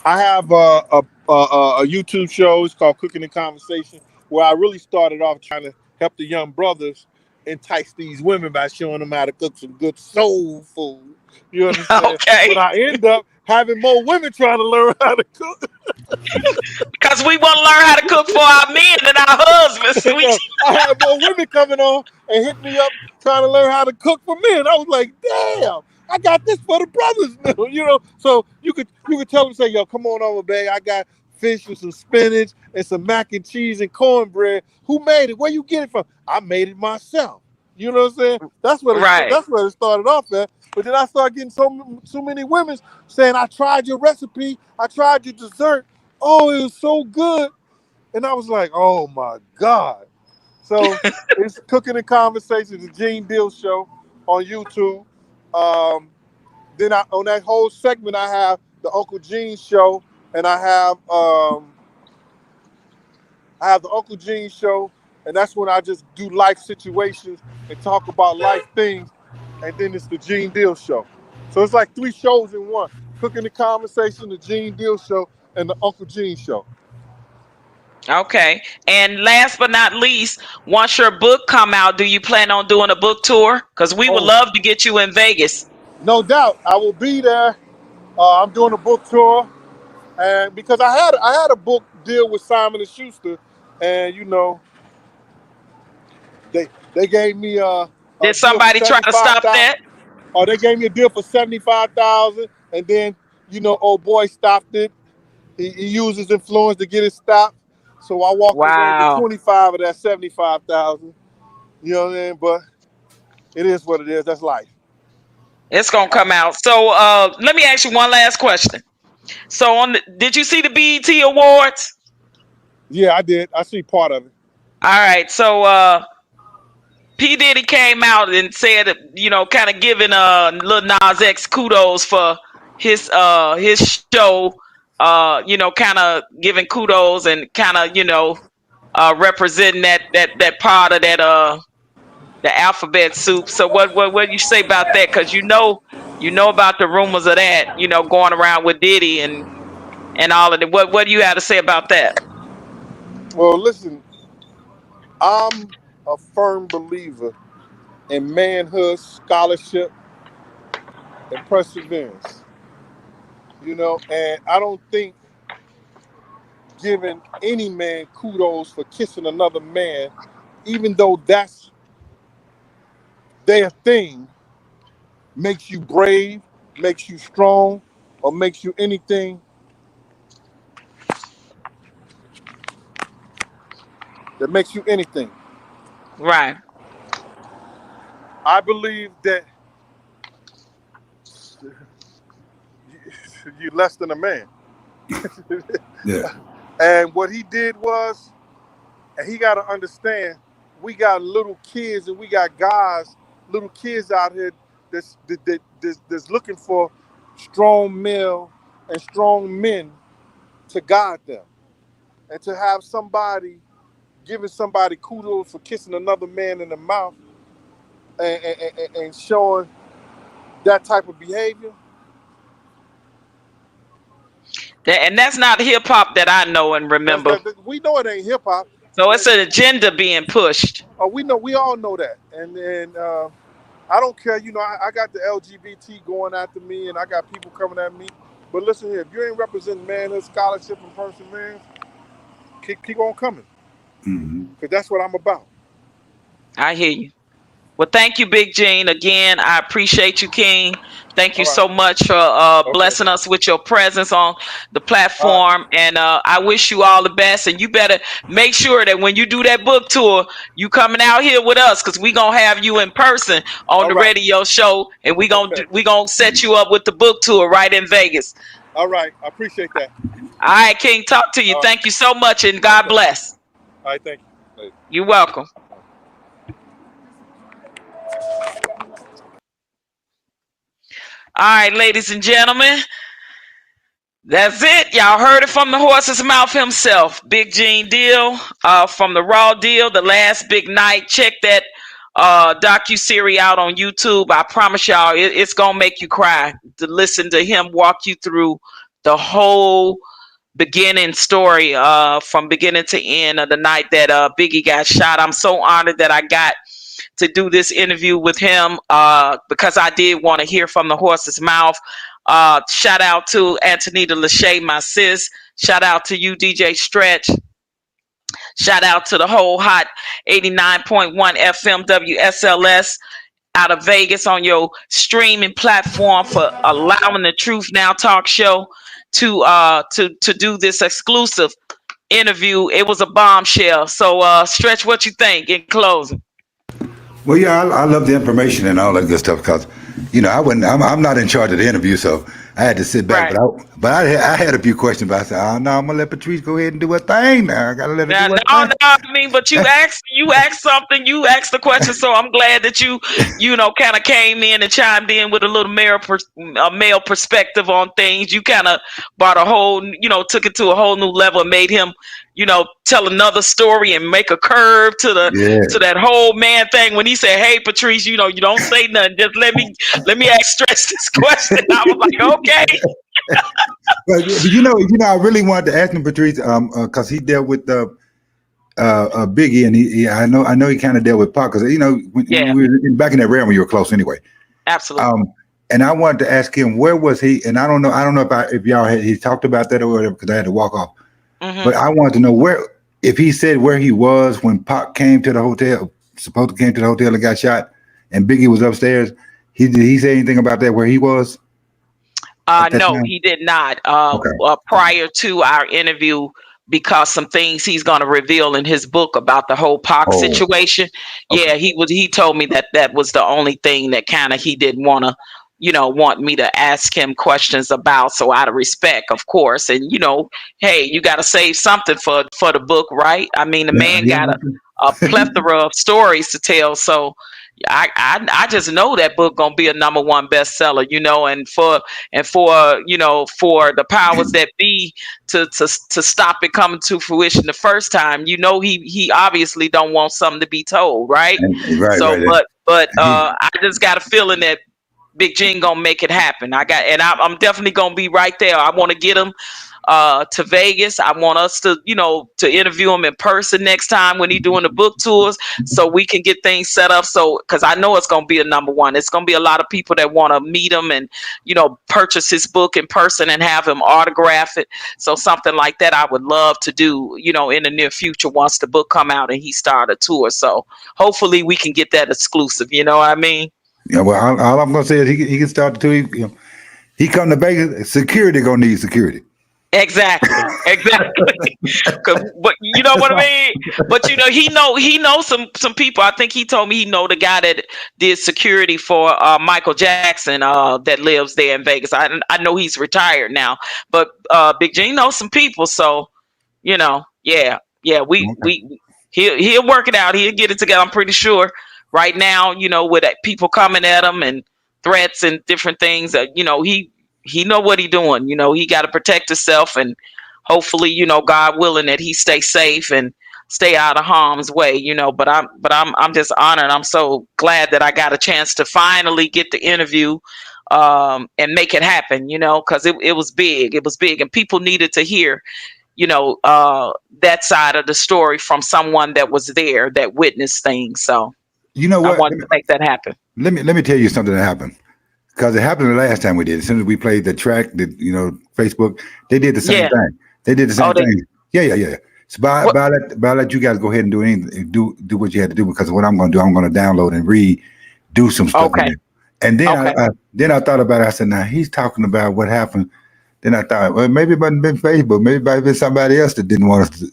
I have a YouTube show. It's called Cooking and Conversation, where I really started off trying to help the young brothers entice these women by showing them how to cook some good soul food. You understand? Okay. But I end up having more women trying to learn how to cook. Because we want to learn how to cook for our men and our husbands. I had more women coming on and hit me up trying to learn how to cook for men. I was like, damn, I got this for the brothers now, you know. So you could tell them, say, yo, come on over, babe. I got fish with some spinach and some mac and cheese and cornbread. Who made it? Where you get it from? I made it myself. You know what I'm saying? That's where it started off at. But then I started getting so many women saying, I tried your recipe, I tried your dessert. Oh, it was so good. And I was like, oh my God. So it's Cooking and Conversations, the Gene Deal Show on YouTube. Then on that whole segment, I have the Uncle Gene Show, and I have the Uncle Gene Show, and that's when I just do life situations and talk about life things. And then it's the Gene Deal Show. So it's like 3 shows in one: Cooking the Conversation, the Gene Deal Show, and the Uncle Gene Show. Okay. And last but not least, once your book come out, do you plan on doing a book tour? Because we would love to get you in Vegas. No doubt, I will be there. I'm doing a book tour, and because I had a book deal with Simon and Schuster, and you know, they gave me Did somebody try to stop that? Oh, they gave me a deal for $75,000, and then you know, old boy stopped it. He used his influence to get it stopped. So I walked away with 25 of that 75,000. You know what I mean? But it is what it is. That's life. It's gonna come out. So let me ask you one last question. So did you see the BET Awards? Yeah, I did. I see part of it. All right. So P. Diddy came out and said, you know, kind of giving Lil Nas X kudos for his show. You know, kind of giving kudos and kind of, you know, representing that part of that the alphabet soup. So what do you say about that? Because you know about the rumors of that, you know, going around with Diddy and all of that. What do you have to say about that? Well, listen, I'm a firm believer in manhood, scholarship, and perseverance. You know, and I don't think giving any man kudos for kissing another man, even though that's their thing, makes you brave, makes you strong, or makes you anything that makes you anything. Right. I believe that you're less than a man. Yeah. And what he did was, and he got to understand, we got little kids and we got guys, little kids out here that's looking for strong male and strong men to guide them. And to have somebody giving somebody kudos for kissing another man in the mouth and showing that type of behavior. And that's not hip hop that I know and remember. We know it ain't hip hop. So it's an agenda being pushed. Oh, we all know that. And I don't care, you know, I got the LGBT going after me and I got people coming at me. But listen here, if you ain't representing manhood, scholarship, and perseverance, keep on coming. Because that's what I'm about. I hear you. Well, thank you, Big Gene. Again, I appreciate you, King. Thank you so much for blessing us with your presence on the platform. And I wish you all the best. And you better make sure that when you do that book tour, you coming out here with us, because we going to have you in person on the radio show. And we gonna set you up with the book tour right in Vegas. All right. I appreciate that. All right, King. Talk to you. Thank you so much. And God bless. All right. Thank you. You're welcome. All right, ladies and gentlemen, that's it. Y'all heard it from the horse's mouth himself. Big Gene Deal from the Raw Deal, The Last Big Night. Check that docuseries out on YouTube. I promise y'all, it's going to make you cry to listen to him walk you through the whole beginning story from beginning to end of the night that Biggie got shot. I'm so honored that I got to do this interview with him because I did want to hear from the horse's mouth. Shout out to Antonita Lachey, my sis. Shout out to you, DJ Stretch. Shout out to the whole hot 89.1 FM WSLS out of Vegas on your streaming platform for allowing the Truth Now talk show to do this exclusive interview. It was a bombshell. So Stretch, what you think in closing? Well, yeah, I love the information and all that good stuff because, I wouldn't. I'm not in charge of the interview, so I had to sit back. Right. But I had a few questions, but I said, oh no, I'm gonna let Patrice go ahead and do her thing. Now I gotta let her do her thing. No, I mean, but you asked something, you asked the question, so I'm glad that you kind of came in and chimed in with a little male perspective on things. You kind of brought a whole, took it to a whole new level and made him, tell another story and make a curve to that whole man thing when he said, "Hey, Patrice, you don't say nothing. Just let me ask Stretch this question." I was like, okay. But I really wanted to ask him, Patrice, because he dealt with Biggie, and I know he kind of dealt with Pac, because when we were back in that realm when you were close anyway. Absolutely. And I wanted to ask him, where was he? And I don't know if y'all he talked about that or whatever, because I had to walk off. Mm-hmm. But I wanted to know if he said where he was when Pac came to the hotel, supposedly came to the hotel and got shot, and Biggie was upstairs. Did he say anything about that, where he was? No, time? He did not. Okay. Prior to our interview, because some things he's going to reveal in his book about the whole Pac situation. Okay. Yeah, he told me that was the only thing that kind of he didn't want to, want me to ask him questions about. So out of respect, of course, and hey, you got to save something for the book, right? I mean, the man got a plethora of stories to tell. So I just know that book gonna be a #1 bestseller, and for the powers that be to stop it coming to fruition the first time, he obviously don't want something to be told, right? Right. So, right. but I just got a feeling that Big Gene gonna make it happen. I'm definitely gonna be right there. I want to get him to Vegas. I want us to interview him in person next time when he's doing the book tours, so we can get things set up. So, because I know it's going to be a #1. It's going to be a lot of people that want to meet him and purchase his book in person and have him autograph it. So something like that I would love to do in the near future once the book come out and he start a tour. So hopefully we can get that exclusive. You know what I mean? Yeah. Well, all I'm going to say is he can start the tour. He come to Vegas. Security going to need security. Exactly. But you know what I mean? But he knows some people. I think he told me he know the guy that did security for Michael Jackson that lives there in Vegas. I know he's retired now, but Big Gene knows some people. So he'll work it out. He'll get it together. I'm pretty sure. Right now, with people coming at him and threats and different things, he know what he doing. He got to protect himself, and hopefully, God willing, that he stay safe and stay out of harm's way. But I'm just honored. I'm so glad that I got a chance to finally get the interview and make it happen. Because it was big. It was big, and people needed to hear that side of the story from someone that was there, that witnessed things. So what? I wanted to make that happen. Let me tell you something that happened. Because it happened the last time we did. As soon as we played the track, Facebook, they did the same thing. They did the same thing. Yeah. So but I'll let you guys go ahead and do anything, do what you had to do, because what I'm going to do, I'm going to download and do some stuff. Okay. And then I thought about it. I said, now he's talking about what happened. Then I thought, well, maybe it wasn't been Facebook. Maybe it might have been somebody else that didn't want us to.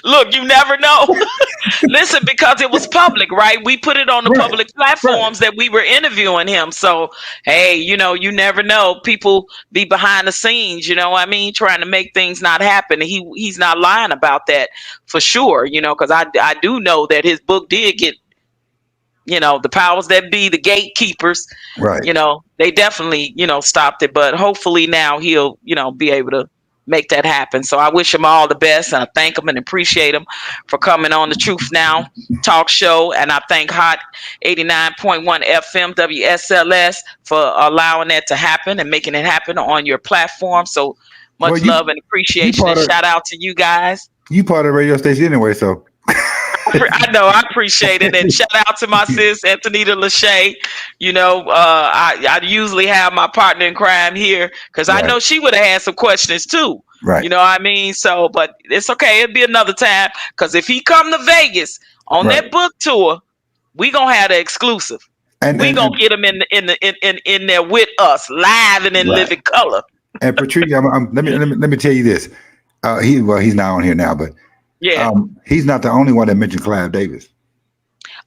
Look, you never know. Listen, because it was public, right? We put it on the public platforms that we were interviewing him. So, hey, you never know. People be behind the scenes, trying to make things not happen. He's not lying about that for sure, because I do know that his book did get, the powers that be, the gatekeepers, right? They definitely, stopped it. But hopefully now he'll, be able to make that happen. So I wish him all the best, and I thank him and appreciate him for coming on the Truth Now talk show. And I thank Hot 89.1 FM WSLS for allowing that to happen and making it happen on your platform. So Much you love and appreciation, part and of shout out to you guys. you part of the radio station anyway, so I know, I appreciate it, and shout out to my sis Antonita Lachey. You know, I usually have my partner in crime here because I right, know she would have had some questions too. right, You know what I mean? So, but it's okay. It'll be another time because if he come to Vegas on right. that book tour, we gonna have the exclusive. And We gonna get him in there with us, live and in right. living color. And Patrice, let me tell you this. He's not on here now, but Yeah. he's not the only one that mentioned Clive Davis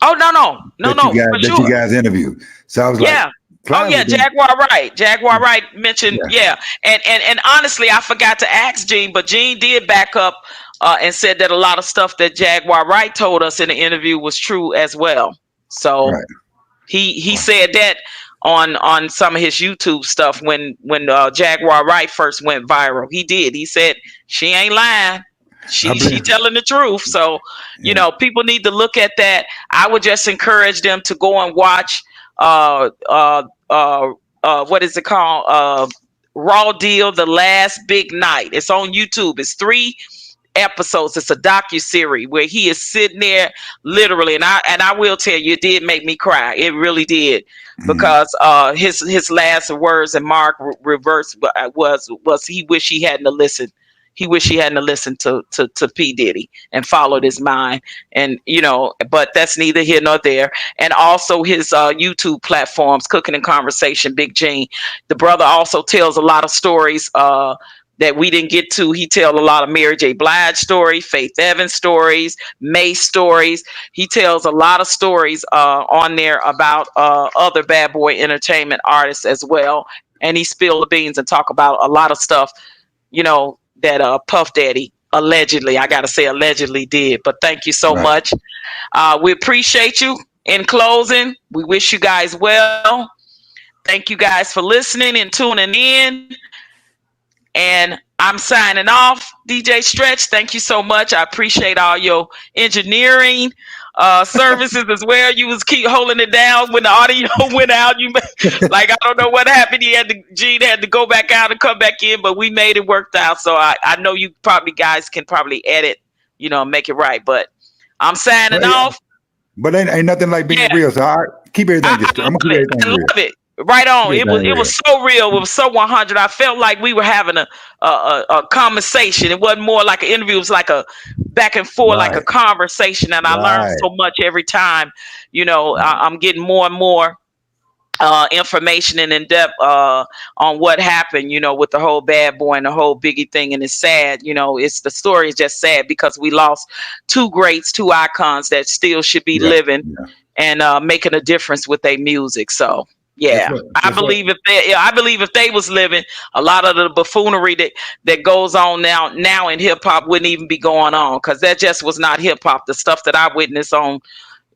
Oh no, for that you sure. guys interviewed. So I was like, Yeah. Oh Clive yeah, was in, Jaguar Wright. Jaguar Wright mentioned, yeah, yeah. And honestly, I forgot to ask Gene, but Gene did back up and said that a lot of stuff that Jaguar Wright told us in the interview was true as well. So right. he said that on some of his YouTube stuff when Jaguar Wright first went viral. He did. He said she ain't lying. I She believe, telling the truth. So, you yeah, know, people need to look at that. I would just encourage them to go and watch what is it called? Raw Deal, The Last Big Night. It's on YouTube. It's 3 episodes. It's a docu-series where he is sitting there literally, and I will tell you, it did make me cry. It really did, mhm, because his last words, and Mark reverse was he wish he hadn't have listened. He wish he hadn't have listened to P. Diddy and followed his mind. And you know, but that's neither here nor there. And also his YouTube platforms, Cooking and Conversation, Big Gene. The brother also tells a lot of stories that we didn't get to. He tells a lot of Mary J. Blige stories, Faith Evans stories, May stories. He tells a lot of stories on there about other Bad Boy Entertainment artists as well. And he spilled the beans and talk about a lot of stuff, you know, that Puff Daddy allegedly, I gotta say allegedly, did. But thank you so right. much. We appreciate you. In closing, we wish you guys well. Thank you guys for listening and tuning in. And I'm signing off. DJ Stretch, thank you so much. I appreciate all your engineering services as well. You was keep holding it down when the audio went out. You like, I don't know what happened. Gene had to go back out and come back in, but we made it worked out. So I know you probably guys can probably edit, you know, make it right. But I'm signing But, yeah, off. but ain't nothing like being Yeah. real. So keep everything. I I'm gonna keep love it. everything I real. love it. Right on. Keep It was everything real. so real. It was so 100. I felt like we were having a conversation. It wasn't more like an interview. It was like a back and forth, like a Right, conversation. And I learned right, so much every time. You know, right, I'm getting more and more information and in depth on what happened, you know, with the whole Bad Boy and the whole Biggie thing. And it's sad, you know, it's the story is just sad because we lost 2 greats, 2 icons that still should be yeah, living yeah. and making a difference with their music. So That's yeah, right. I That's right. believe if they was living, a lot of the buffoonery that goes on now in hip hop wouldn't even be going on, because that just was not hip hop. The stuff that I witnessed on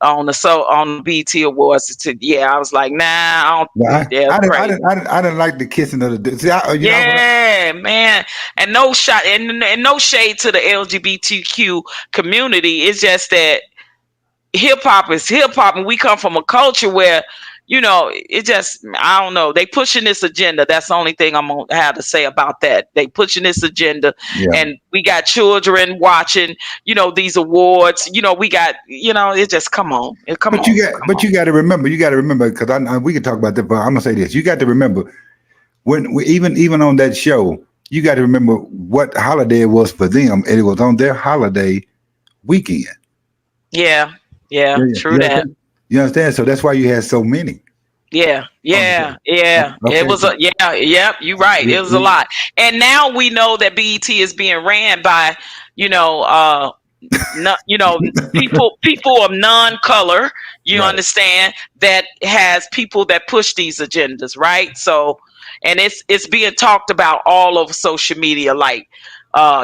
the BET Awards, I was like, nah, I Well, don't. Yeah, it's crazy. I didn't like the kissing of the. See, Yeah, man, and no shot and no shade to the LGBTQ community. It's just that hip hop is hip hop, and we come from a culture where, you know, it just, I don't know, they pushing this agenda. That's the only thing I'm gonna have to say about that. They pushing this agenda, yeah. and we got children watching, you know, these awards. You know, we got, you know, it just come on. But you got to remember. You got to remember, because we can talk about that. But I'm gonna say this: you got to remember when even on that show, you got to remember what holiday it was for them, and it was on their holiday weekend. Yeah, true You that. understand? You understand? So that's why you had so many. Yeah. Okay. It was you're right. It was a lot. And now we know that BET is being ran by, you know, people of non-color, you Right. understand, that has people that push these agendas, right? So, and it's being talked about all over social media, like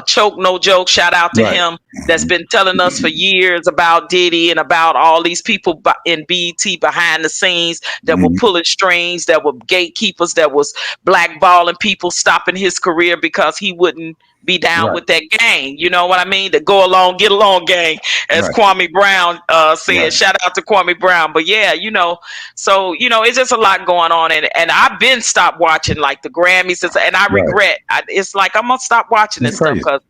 Choke No Joke, shout out to him, that's been telling us for years about Diddy and about all these people in BET behind the scenes that were pulling strings, that were gatekeepers, that was blackballing people, stopping his career because he wouldn't be down with that gang. You know what I mean? The go along, get along gang, as Kwame Brown said. Shout out to Kwame Brown. But yeah, so it's just a lot going on, and I've been stopped watching like the Grammys, and I regret. It's like I'm gonna stop watching this stuff because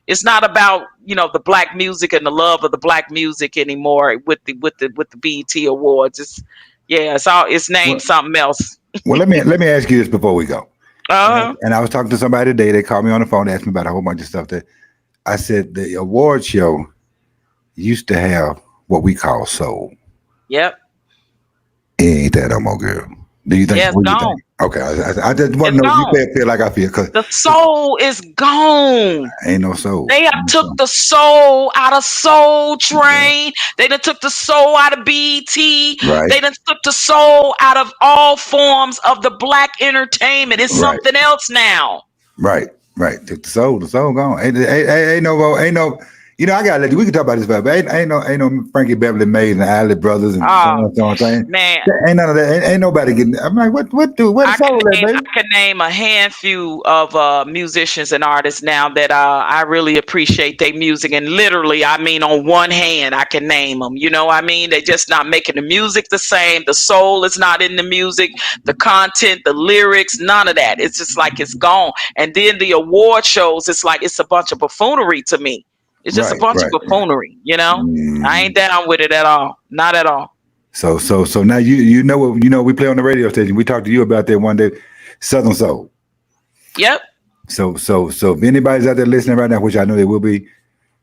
it's not about the black music and the love of the black music anymore with the BET Awards. It's named something else. Well, let me ask you this before we go. And I was talking to somebody today. They called me on the phone, asked me about a whole bunch of stuff. That I said the award show used to have what we call soul. Yep. It ain't that no more, girl. Do you think? Yeah, it's gone. Okay, I just want to know if you feel like I feel, because the soul is gone. Ain't no soul. They have took the soul out of Soul Train. They done took the soul out of BET. They done took the soul out of all forms of the black entertainment. It's something else now. Right. Took the soul gone. Ain't no. I gotta let you. We can talk about this, but ain't no Frankie Beverly Mays and the Alley Brothers and man, ain't none of that. Ain't nobody getting. I'm like, what soul that, baby? I can name a handful of musicians and artists now that I really appreciate their music, and literally, I mean, on one hand, I can name them. You know what I mean? They're just not making the music the same. The soul is not in the music, the content, the lyrics, none of that. It's just like it's gone. And then the award shows, it's like it's a bunch of buffoonery to me. It's just a bunch of buffoonery, I ain't down with it at all. Not at all. So now you know what we play on the radio station. We talked to you about that one day, Southern Soul. Yep. So if anybody's out there listening right now, which I know they will be,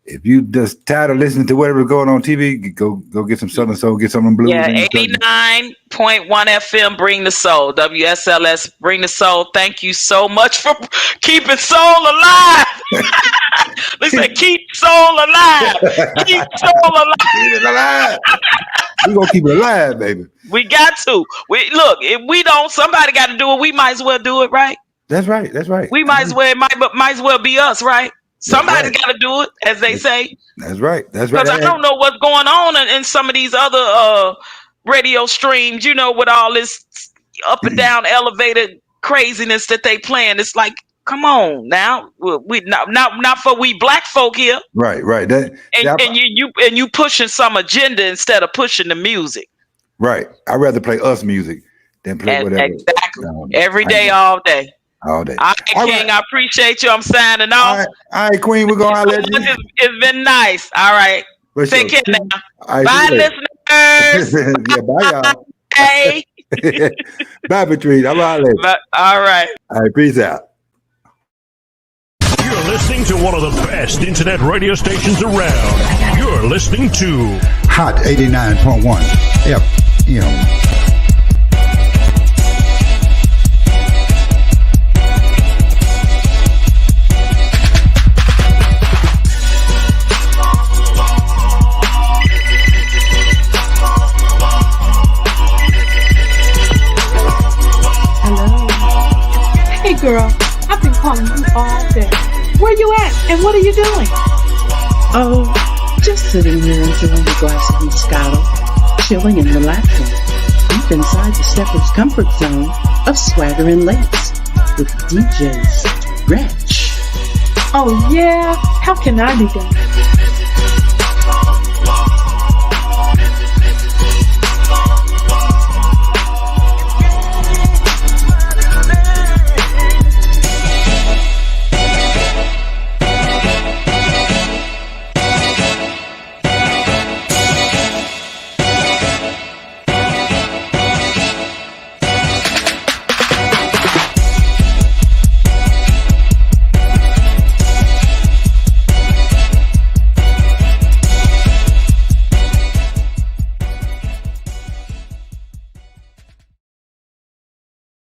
if you just tired of listening to whatever's going on TV, go get some Southern Soul, get some blues. Yeah, 89.1 FM, Bring the Soul. WSLS, Bring the Soul. Thank you so much for keeping soul alive. Listen, keep soul alive. Keep soul alive. Keep it alive. We're going to keep it alive, baby. We got to. Look, if we don't, somebody got to do it. We might as well do it, right? That's right. We might as well be us, right? Somebody's got to do it, as they say. That's right. Because I don't know what's going on in some of these other radio streams, with all this up and down elevated craziness that they playing. It's like, come on now, we not for we black folk here. Right. And you pushing some agenda instead of pushing the music. Right. I'd rather play us music than play whatever. Exactly. Every day, all day. All day. All right, King, I appreciate you. I'm signing off. All right, Queen, we're going to let you. It's been nice. All right. Take care now. Right, bye, listeners. Yeah, bye, y'all. Hey. Bye, Patrice. I'm out of there. All right. All right, peace out. You're listening to one of the best internet radio stations around. You're listening to Hot 89.1 FM. Hey girl, I've been calling you all day. Where you at and what are you doing? Oh, just sitting here enjoying a glass of Moscato, chilling and relaxing, deep inside the stepper's comfort zone of Swagger and Lace with DJ Stretch. Oh yeah? How can I be done?